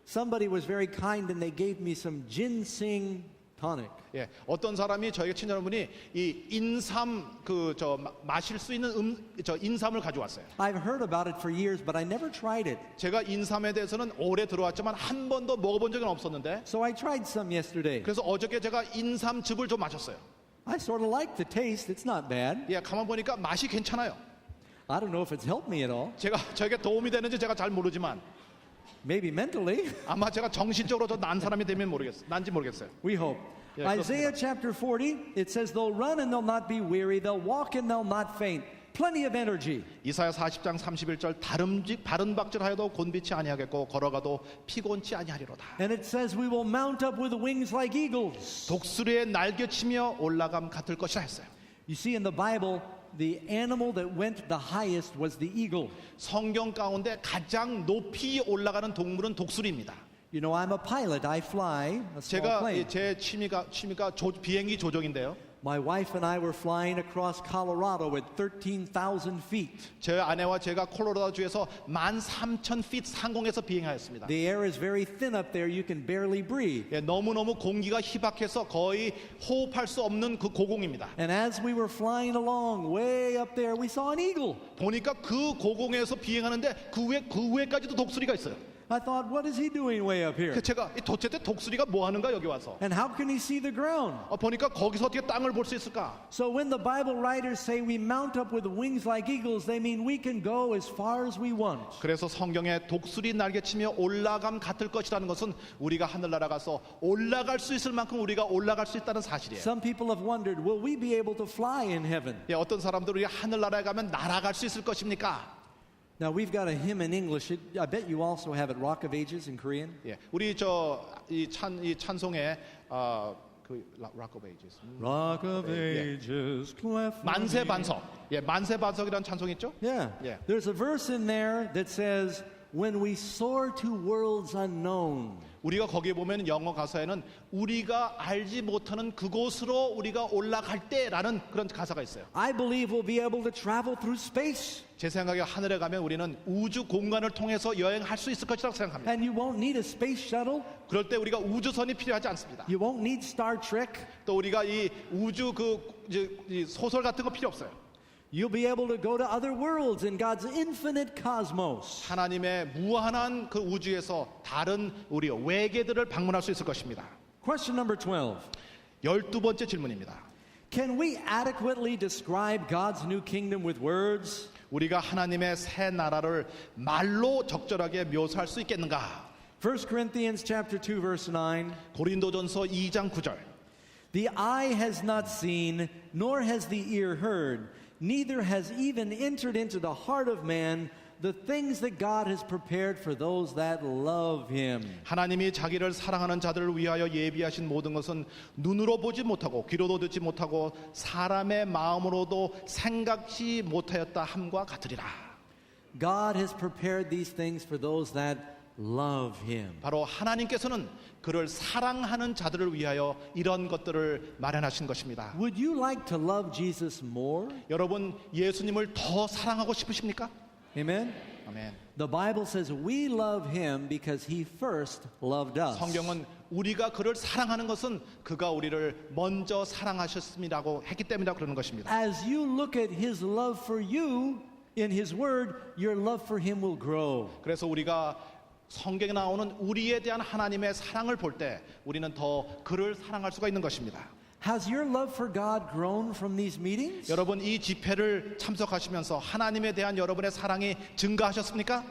Somebody was very kind and they gave me some ginseng Tonic. 예, 어떤 사람이 저에게 친절 여러분이 이 인삼 마실 수 있는 인삼을 가져왔어요. I've heard about it for years, but I never tried it. 제가 인삼에 대해서는 오래 들어왔지만 한 번도 먹어본 적은 없었는데 So I tried some yesterday. 그래서 어저께 제가 인삼즙을 좀 마셨어요. I sort of like the taste. It's not bad. 예, 가만 보니까 맛이 괜찮아요. I don't know if it's helped me at all. 저에게 도움이 되는지 제가 잘 모르지만 Maybe mentally. 아마 제가 정신적으로 더 난 사람이 되면 난지 모르겠어요. We hope. Yeah, Isaiah chapter 40, it says, they'll run and they'll not be weary. They'll walk and they'll not faint. Plenty of energy. 이사야 40장 31절 다른 박질하여도 곤비치 아니하겠고 걸어가도 피곤치 아니하리로다. And it says, we will mount up with wings like eagles. 독수리의 날개치며 올라감 같을 것이라 했어요. You see, in the Bible, the animal that went the highest was the eagle. 성경 가운데 가장 높이 올라가는 동물은 독수리입니다. You know, I'm a pilot. I fly a small 제가 plane. 제 취미가 비행기 조종인데요. My wife and I were flying across Colorado at 13,000 feet. 제 아내와 제가 콜로라도주에서 13,000feet 상공에서 비행하였습니다. The air is very thin up there. You can barely breathe. 예, 너무너무 공기가 희박해서 거의 호흡할 수 없는 그 고공입니다. And as we were flying along way up there, we saw an eagle. 보니까 그 고공에서 비행하는데 그 위에까지도 독수리가 있어요. I thought, what is he doing way up here? 제가 도대체 독수리가 뭐 하는가 여기 와서 And how can he see the ground? 보니까 거기서 어떻게 땅을 볼 수 있을까? So when the Bible writers say we mount up with wings like eagles, they mean we can go as far as we want. 그래서 성경에 독수리 날개치며 올라감 같을 것이라는 것은 우리가 하늘나라 가서 올라갈 수 있을 만큼 우리가 올라갈 수 있다는 사실이에요. Some people have wondered, will we be able to fly in heaven? 예, 어떤 사람들이 하늘나라에 가면 날아갈 수 있을 것입니까? Now we've got a hymn in English. I bet you also have it, Rock of Ages in Korean. 예, 우리 이 찬송에 그 Rock of Ages Rock of Ages, cleft. 만세 반석. 예, 만세 반석이라는 찬송 있죠? Yeah. Yeah. There's a verse in there that says, when we soar to worlds unknown. 우리가 거기에 보면 영어 가사에는 우리가 알지 못하는 그곳으로 우리가 올라갈 때라는 그런 가사가 있어요. I believe we'll be able to travel through space. 제 생각에 하늘에 가면 우리는 우주 공간을 통해서 여행할 수 있을 것이라고 생각합니다. And you won't need a space shuttle. 그럴 때 우리가 우주선이 필요하지 않습니다. You won't need Star Trek. 또 우리가 이 우주 이 소설 같은 거 필요 없어요. You'll be able to go to other worlds in God's infinite cosmos. 하나님의 무한한 그 우주에서 다른 우리 외계들을 방문할 수 있을 것입니다. Question number 12. 12번째 질문입니다. Can we adequately describe God's new kingdom with words? 우리가 하나님의 새 나라를 말로 적절하게 묘사할 수 있겠는가? 1 Corinthians chapter 2 verse 9. 고린도전서 2장 9절. The eye has not seen, nor has the ear heard, neither has even entered into the heart of man the things that God has prepared for those that love him. 하나님이 자기를 사랑하는 자들을 위하여 예비하신 모든 것은 눈으로 보지 못하고 귀로도 듣지 못하고 사람의 마음으로도 생각지 못하였다 함과 같으리라. God has prepared these things for those that love him. 바로 하나님께서는 그를 사랑하는 자들을 위하여 이런 것들을 마련하신 것입니다. Would you like to love Jesus more? 여러분 예수님을 더 사랑하고 싶으십니까? Amen. 아멘. The Bible says we love him because he first loved us. 성경은 우리가 그를 사랑하는 것은 그가 우리를 먼저 사랑하셨음이라고 했기 때문이라고 그러는 것입니다. As you look at his love for you in his word, your love for him will grow. 그래서 우리가 성경에 나오는 우리에 대한 하나님의 사랑을 볼 때 우리는 더 그를 사랑할 수가 있는 것입니다. Has your love for God grown from these meetings? 여러분 이 집회를 참석하시면서 하나님에 대한 여러분의 사랑이 증가하셨습니까?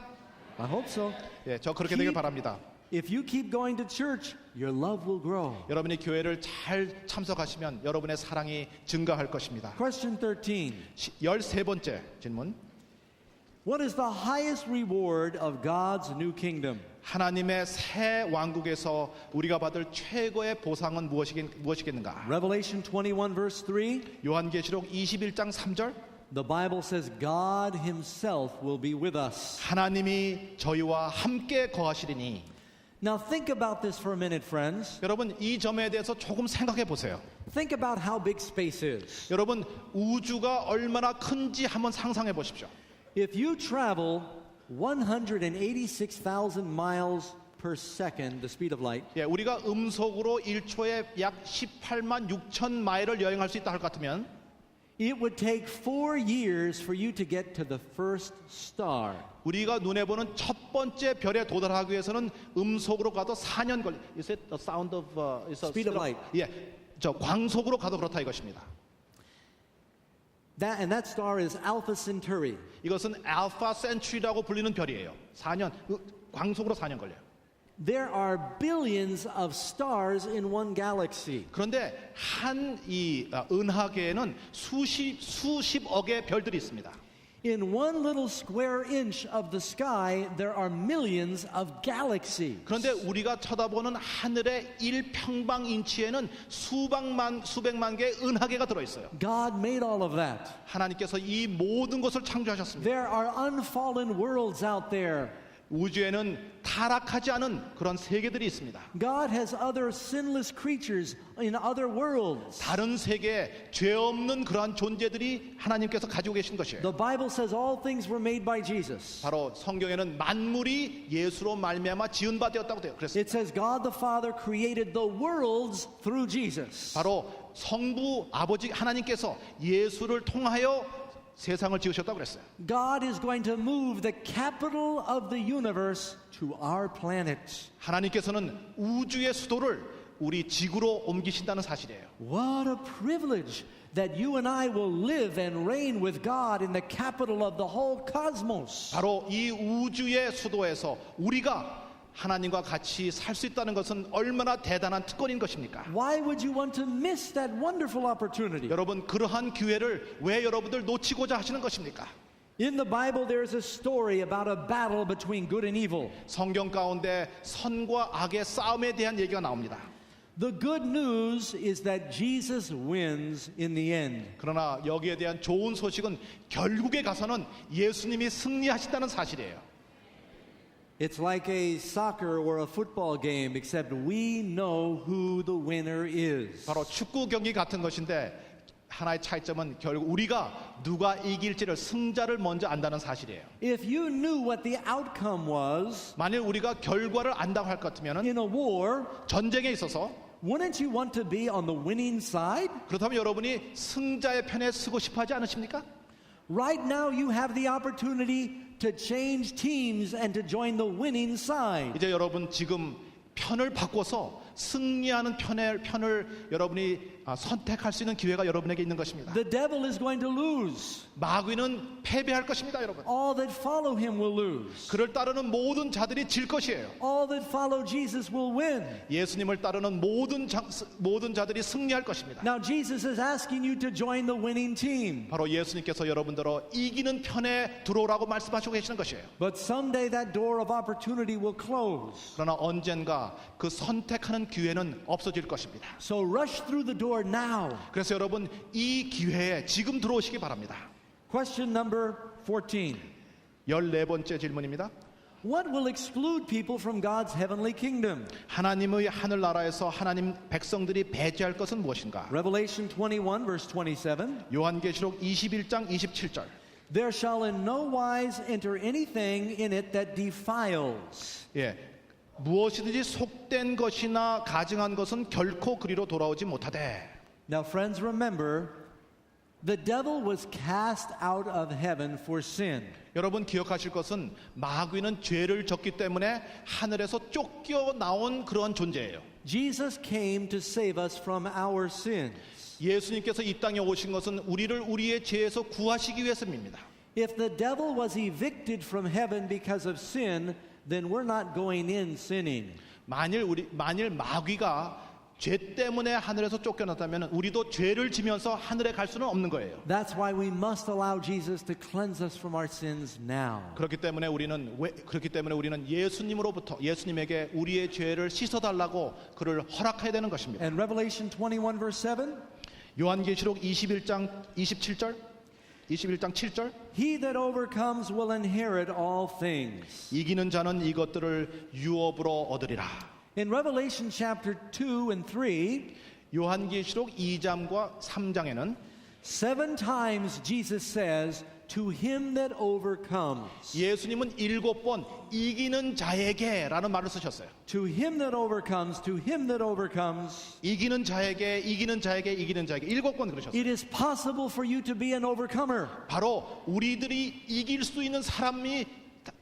I hope so. 예, 저 그렇게 되길 바랍니다. If you keep going to church, your love will grow. 여러분이 교회를 잘 참석하시면 여러분의 사랑이 증가할 것입니다. Question 13. 13번째 질문. What is the highest reward of God's new kingdom? 하나님의 새 왕국에서 우리가 받을 최고의 보상은 무엇이겠는가? Revelation 21 verse 3. 요한계시록 21장 3절. The Bible says God himself will be with us. 하나님이 저희와 함께 거하시리니. Now think about this for a minute, friends. 여러분 이 점에 대해서 조금 생각해 보세요. Think about how big space is. 여러분 우주가 얼마나 큰지 한번 상상해 보십시오. If you travel 186,000 miles per second, the speed of light, 예, 우리가 음속으로 1초에 약 18만 6천 마일을 여행할 수 있다 할 것 같으면 it would take 4 years for you to get to the first star. 우리가 눈에 보는 첫 번째 별에 도달하기 위해서는 음속으로 가도 4년 걸려. Is it the sound of is a Speed of light. 예, 저 광속으로 가도 그렇다 이것입니다. That star is Alpha Centauri. 이것은 알파 센츄리라고 불리는 별이에요. 4년 광속으로 4년 걸려요. There are billions of stars in one galaxy. 그런데 한 이 은하계에는 수십억의 별들이 있습니다. In one little square inch of the sky, there are millions of galaxies. 그런데 우리가 쳐다보는 하늘의 1평방 인치에는 수백만 개의 은하계가 들어 있어요. God made all of that. 하나님께서 이 모든 것을 창조하셨습니다. There are unfallen worlds out there. 우주에는 타락하지 않은 그런 세계들이 있습니다. God has other sinless creatures in other worlds. 다른 세계에 죄 없는 그러한 존재들이 하나님께서 가지고 계신 것이에요. The Bible says all things were made by Jesus. 바로 성경에는 만물이 예수로 말미암아 지은 바 되었다고 돼요. 그래서 It says God the Father created the worlds through Jesus. 바로 성부 아버지 하나님께서 예수를 통하여 세상을 지으셨다고 그랬어요. God is going to move the capital of the universe to our planet. 하나님께서는 우주의 수도를 우리 지구로 옮기신다는 사실이에요. What a privilege that you and I will live and reign with God in the capital of the whole cosmos. 바로 이 우주의 수도에서 우리가 하나님과 같이 살 수 있다는 것은 얼마나 대단한 특권인 것입니까? Why would you want to miss that wonderful opportunity? 여러분 그러한 기회를 왜 여러분들 놓치고자 하시는 것입니까? In the Bible, there's a story about a battle between good and evil. 성경 가운데 선과 악의 싸움에 대한 얘기가 나옵니다. The good news is that Jesus wins in the end. 그러나 여기에 대한 좋은 소식은 결국에 가서는 예수님이 승리하신다는 사실이에요. It's like a soccer or a football game, except we know who the winner is. 바로 축구 경기 같은 것인데 하나의 차이점은 결국 우리가 누가 이길지를 승자를 먼저 안다는 사실이에요. If you knew what the outcome was 만일 우리가 결과를 안다고 할 것 같으면 in a war, 전쟁에 있어서 wouldn't you want to be on the winning side? 그렇다면 여러분이 승자의 편에 서고 싶어 하지 않으십니까? Right now, you have the opportunity to change teams and to join the winning side. 이제 여러분 지금 편을 바꿔서 승리하는 편을 여러분이 선택할 수 있는 기회가 여러분에게 있는 것입니다. The devil is going to lose. 마귀는 패배할 것입니다, 여러분. All that follow him will lose. 그를 따르는 모든 자들이 질 것이에요. All that follow Jesus will win. 예수님을 따르는 모든 자들이 승리할 것입니다. Now, Jesus is asking you to join the winning team. 바로 예수님께서 여러분들로 이기는 편에 들어오라고 말씀하시고 계시는 것이에요. But someday that door of opportunity will close. 그러나 언젠가 그 선택하는 기회는 없어질 것입니다. So rush through the door now. 그래서 여러분 이 기회에 지금 들어오시기 바랍니다. Question number 14. 14번째 질문입니다. What will exclude people from God's heavenly kingdom? 하나님의 하늘나라에서 하나님 백성들이 배제할 것은 무엇인가? Revelation 21, verse 27. 요한계시록 21장 27절. There shall in no wise enter anything in it that defiles. 예, 무엇이든지 속된 것이나 가증한 것은 결코 그리로 돌아오지 못하되. Now, friends, remember, the devil was cast out of heaven for sin. 여러분 기억하실 것은 마귀는 죄를 졌기 때문에 하늘에서 쫓겨 나온 그러한 존재예요. Jesus came to save us from our sins. 예수님께서 이 땅에 오신 것은 우리를 우리의 죄에서 구하시기 위해서입니다. If the devil was evicted from heaven because of sin, then we're not going in sinning. 만일 마귀가 죄 때문에 하늘에서 쫓겨났다면 우리도 죄를 지면서 하늘에 갈 수는 없는 거예요. That's why we must allow Jesus to cleanse us from our sins now. 그렇기 때문에 우리는 예수님에게 우리의 죄를 씻어달라고 그를 허락해야 되는 것입니다. And Revelation 21, verse 7. 요한계시록 21장 27절. He that overcomes will inherit all things. 이기는 자는 이것들을 유업으로 얻으리라. In Revelation chapter 2 and 3, 요한계시록 2장과 3장에는 7 times Jesus says to him that overcomes. 예수님은 7번 이기는 자에게라는 말을 쓰셨어요. To him that overcomes, to him that overcomes. 이기는 자에게, 이기는 자에게, 이기는 자에게 7번 그러셨어요. It is possible for you to be an overcomer. 바로 우리들이 이길 수 있는 사람이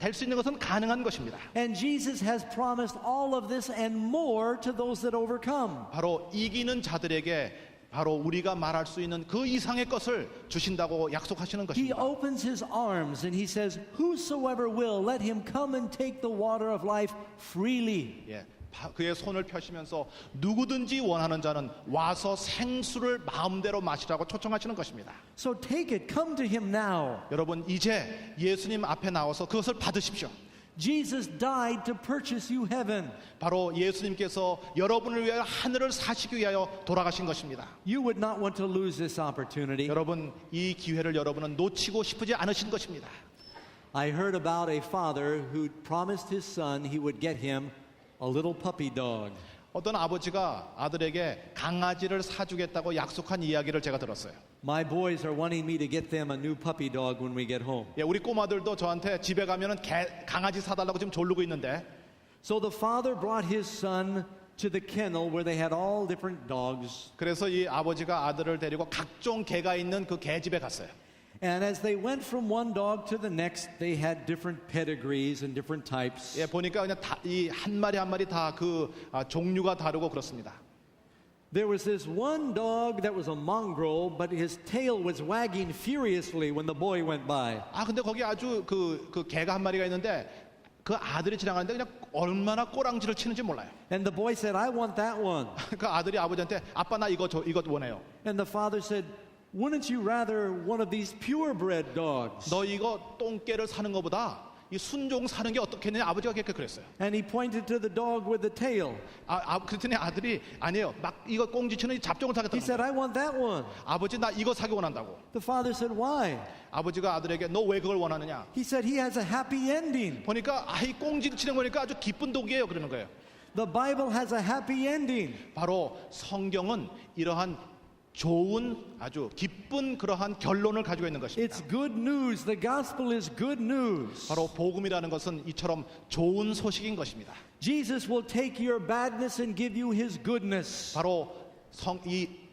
될 수 있는 것은 가능한 것입니다. And Jesus has promised all of this and more to those that overcome. 바로 이기는 자들에게 바로 우리가 말할 수 있는 그 이상의 것을 주신다고 약속하시는 He 것입니다. opens his arms and he says, whosoever will, let him come and take the water of life freely. 예, 그의 손을 펴시면서 누구든지 원하는 자는 와서 생수를 마음대로 마시라고 초청하시는 것입니다. So take it, come to him now. 여러분 이제 예수님 앞에 나와서 그것을 받으십시오. Jesus died to purchase you heaven. 바로 예수님께서 여러분을 위하여 하늘을 사시기 위하여 돌아가신 것입니다. You would not want to lose this opportunity. 여러분 이 기회를 여러분은 놓치고 싶지 않으신 것입니다. I heard about a father who promised his son he would get him a little puppy dog. 어떤 아버지가 아들에게 강아지를 사주겠다고 약속한 이야기를 제가 들었어요. My boys are wanting me to get them a new puppy dog when we get home. 예, 우리 꼬마들도 저한테 집에 가면은 강아지 사달라고 지금 졸르고 있는데, So the father brought his son to the kennel where they had all different dogs. 그래서 이 아버지가 아들을 데리고 각종 개가 있는 그 개집에 갔어요. And as they went from one dog to the next, they had different pedigrees and different types. 예, 보니까 그냥 이 한 마리 한 마리 다 그 종류가 다르고 그렇습니다. There was this one dog that was a mongrel, but his tail was wagging furiously when the boy went by. 근데 거기 아주 그 개가 한 마리가 있는데 그 아들이 지나가는데 그냥 얼마나 꼬랑지를 치는지 몰라요. And the boy said, I want that one. 그 아들이 아버지한테 아빠 나 이거 원해요. And the father said, wouldn't you rather one of these purebred dogs? 너 이거 똥개를 사는 것보다 이 순종 사는 게 어떻겠느냐 아버지가 그렇게 그랬어요. And he pointed to the dog with the tail. 그랬더니 아들이 아니에요. 막 이거 꽁지치는 잡종을 He 사겠다는 said, 거예요. I want that one. 아버지 나 이거 사기 원한다고. The father said, why? 아버지가 아들에게 너 왜 그걸 원하느냐? He said, he has a happy ending. 보니까 이 꽁지를 치는 거니까 아주 기쁜 독이에요. 그러는 거예요. The Bible has a happy ending. 바로 성경은 이러한 좋은 아주 기쁜 그러한 결론을 가지고 있는 것입니다. It's good news. The gospel is good news. 바로 복음이라는 것은 이처럼 좋은 소식인 것입니다. Jesus will take your badness and give you his goodness. 바로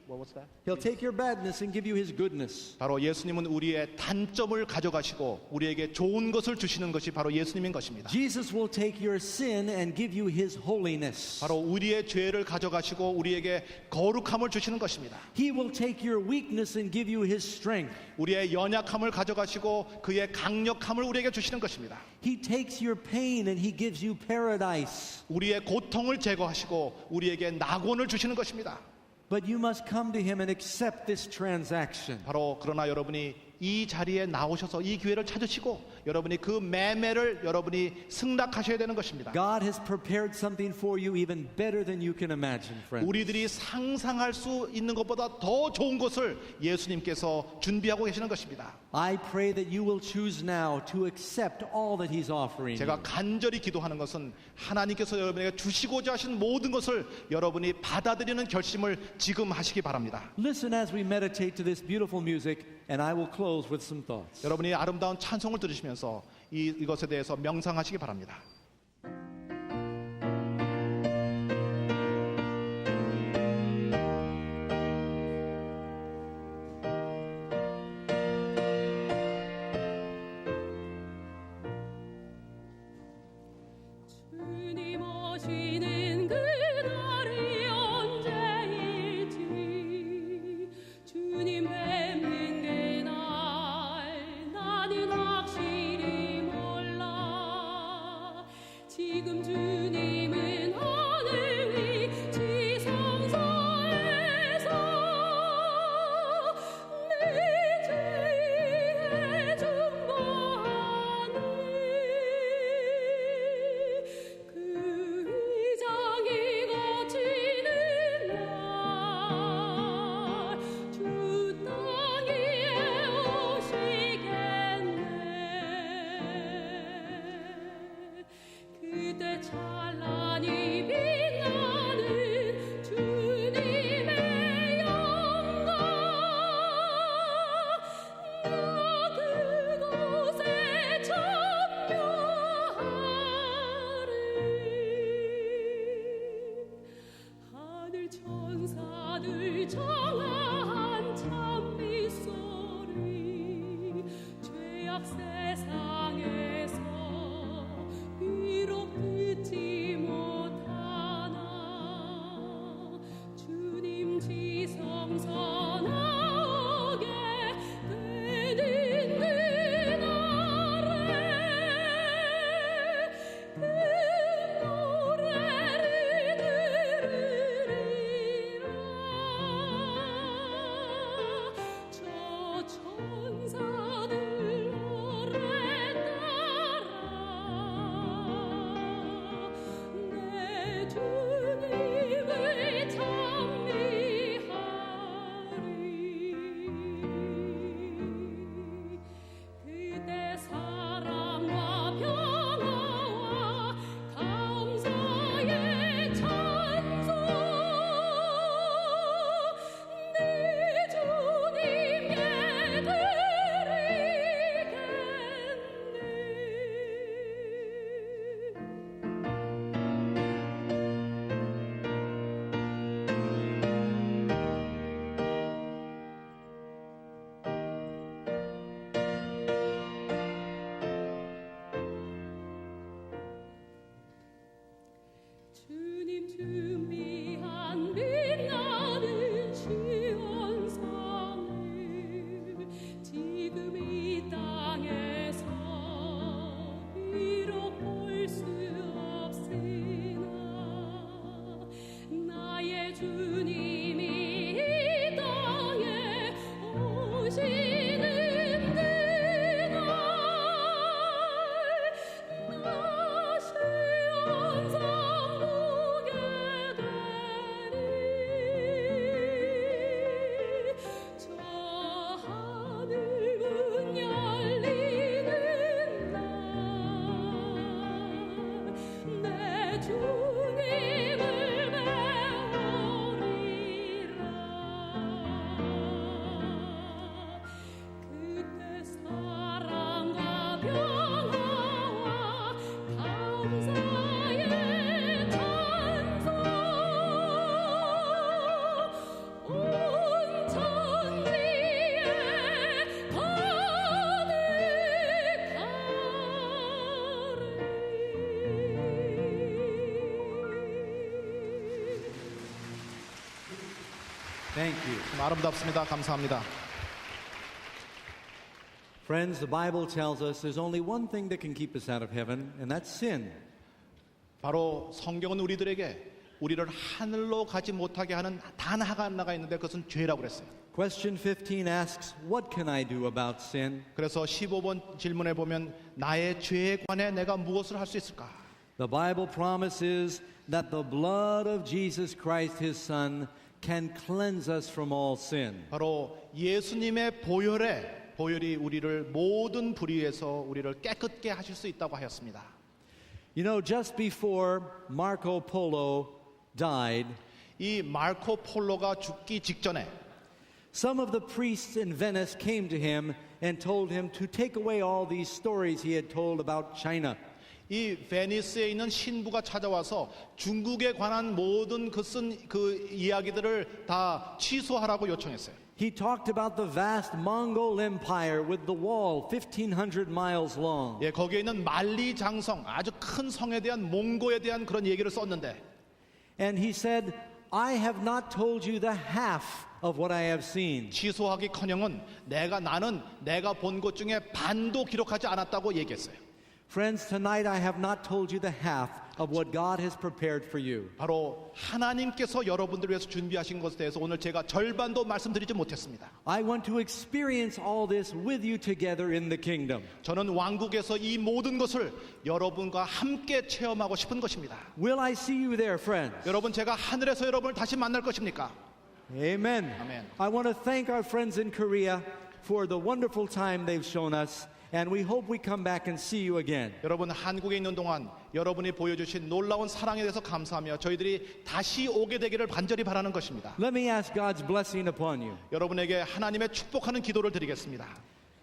what was that? He'll take your badness and give you his goodness. 바로 예수님은 우리의 단점을 가져가시고 우리에게 좋은 것을 주시는 것이 바로 예수님인 것입니다. Jesus will take your sin and give you his holiness. 바로 우리의 죄를 가져가시고 우리에게 거룩함을 주시는 것입니다. He will take your weakness and give you his strength. 우리의 연약함을 가져가시고 그의 강력함을 우리에게 주시는 것입니다. He takes your pain and he gives you paradise. 우리의 고통을 제거하시고 우리에게 낙원을 주시는 것입니다. But you must come to him and accept this transaction. 바로 그러나 여러분이 이 자리에 나오셔서 이 기회를 찾으시고 여러분이 그 매매를 여러분이 승낙하셔야 되는 것입니다. God has prepared something for you even better than you can imagine, friend. 우리들이 상상할 수 있는 것보다 더 좋은 것을 예수님께서 준비하고 계시는 것입니다. I pray that you will choose now to accept all that he's offering. 제가 you. 간절히 기도하는 것은 하나님께서 여러분에게 주시고자 하신 모든 것을 여러분이 받아들이는 결심을 지금 하시기 바랍니다. Listen as we meditate to this beautiful music, and I will close with some thoughts. 여러분이 아름다운 찬송을 들으시면서 이것에 대해서 명상하시기 바랍니다. 주님 오시는 그날이 언제일지 주님 뵙는 그날 나는 확실히 몰라 아들 정한 찬미 소리 죄악 세상에서 비록 듣지 못하나 주님 지성소 나오게 되는 그날에 그 노래를 들으리라 저 천사들 노래 따라 내 주님을 찬미하리 그대 사랑과 평화와 감사의 찬송 내 주님께 드리겠네 주님 준비한 빛나는 시온산을 지금 이 땅에서 비록 볼 수 없으나 나의 주님이 이 땅에 오시는 그날 나 시온산 보게 되리 저 하늘문 열리는 날 내 주님을 배우리라 그때 사랑과 평화와 감사의 찬송 온 천지에 가득하리 Thank you. 아름답습니다. 감사합니다. Friends, the Bible tells us there's only one thing that can keep us out of heaven, and that's sin. 바로 성경은 우리들에게 우리를 하늘로 가지 못하게 하는 단 하나가 있는데 그것은 죄라고 그랬어요. Question 15 asks, what can I do about sin? 그래서 15번 질문에 보면 나의 죄에 관해 내가 무엇을 할 수 있을까? The Bible promises that the blood of Jesus Christ, his son, can cleanse us from all sin. 바로 예수님의 보혈이 우리를 모든 불의에서 우리를 깨끗게 하실 수 있다고 하였습니다. You know, just before Marco Polo died, 이 마르코 폴로가 죽기 직전에 some of the priests in Venice came to him and told him to take away all these stories he had told about China. 이 베니스에 있는 신부가 찾아와서 중국에 관한 모든 그 이야기들을 다 취소하라고 요청했어요. He talked about the vast Mongol Empire with the wall 1,500 miles long. 예, 거기에 있는 만리장성 아주 큰 성에 대한 몽고에 대한 그런 얘기를 썼는데 And he said, I have not told you the half of what I have seen. 취소하기커녕은 나는 내가 본 것 중에 반도 기록하지 않았다고 얘기했어요. Friends, tonight I have not told you the half of what God has prepared for you. 바로 하나님께서 여러분들을 위해서 준비하신 것에 대해서 오늘 제가 절반도 말씀드리지 못했습니다. I want to experience all this with you together in the kingdom. 저는 왕국에서 이 모든 것을 여러분과 함께 체험하고 싶은 것입니다. Will I see you there, friends? 여러분 제가 하늘에서 여러분을 다시 만날 것입니까? Amen. Amen. I want to thank our friends in Korea for the wonderful time they've shown us, and we hope we come back and see you again. 여러분 한국에 있는 동안 여러분이 보여주신 놀라운 사랑에 대해서 감사하며 저희들이 다시 오게 되기를 간절히 바라는 것입니다. Let me ask God's blessing upon you. 여러분에게 하나님의 축복하는 기도를 드리겠습니다.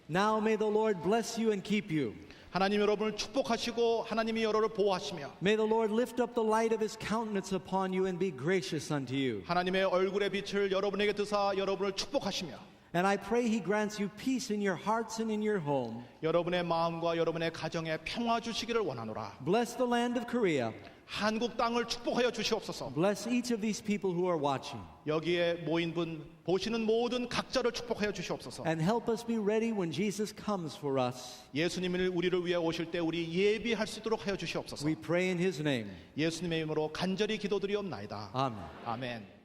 Now may the Lord bless you and keep you. 하나님 여러분을 축복하시고 하나님이 여러분을 보호하시며 May the Lord lift up the light of his countenance upon you and be gracious unto you. 하나님의 얼굴의 빛을 여러분에게 드사 여러분을 축복하시며 And I pray he grants you peace in your hearts and in your home. 여러분의 마음과 여러분의 가정에 평화 주시기를 원하노라. Bless the land of Korea. 한국 땅을 축복하여 주시옵소서. Bless each of these people who are watching. 여기에 모인 분 보시는 모든 각자를 축복하여 주시옵소서. And help us be ready when Jesus comes for us. 예수님이 우리를 위해 오실 때 우리 예비할 수 있도록 하여 주시옵소서. We pray in his name. 예수님의 이름으로 간절히 기도드리옵나이다. Amen. 아멘.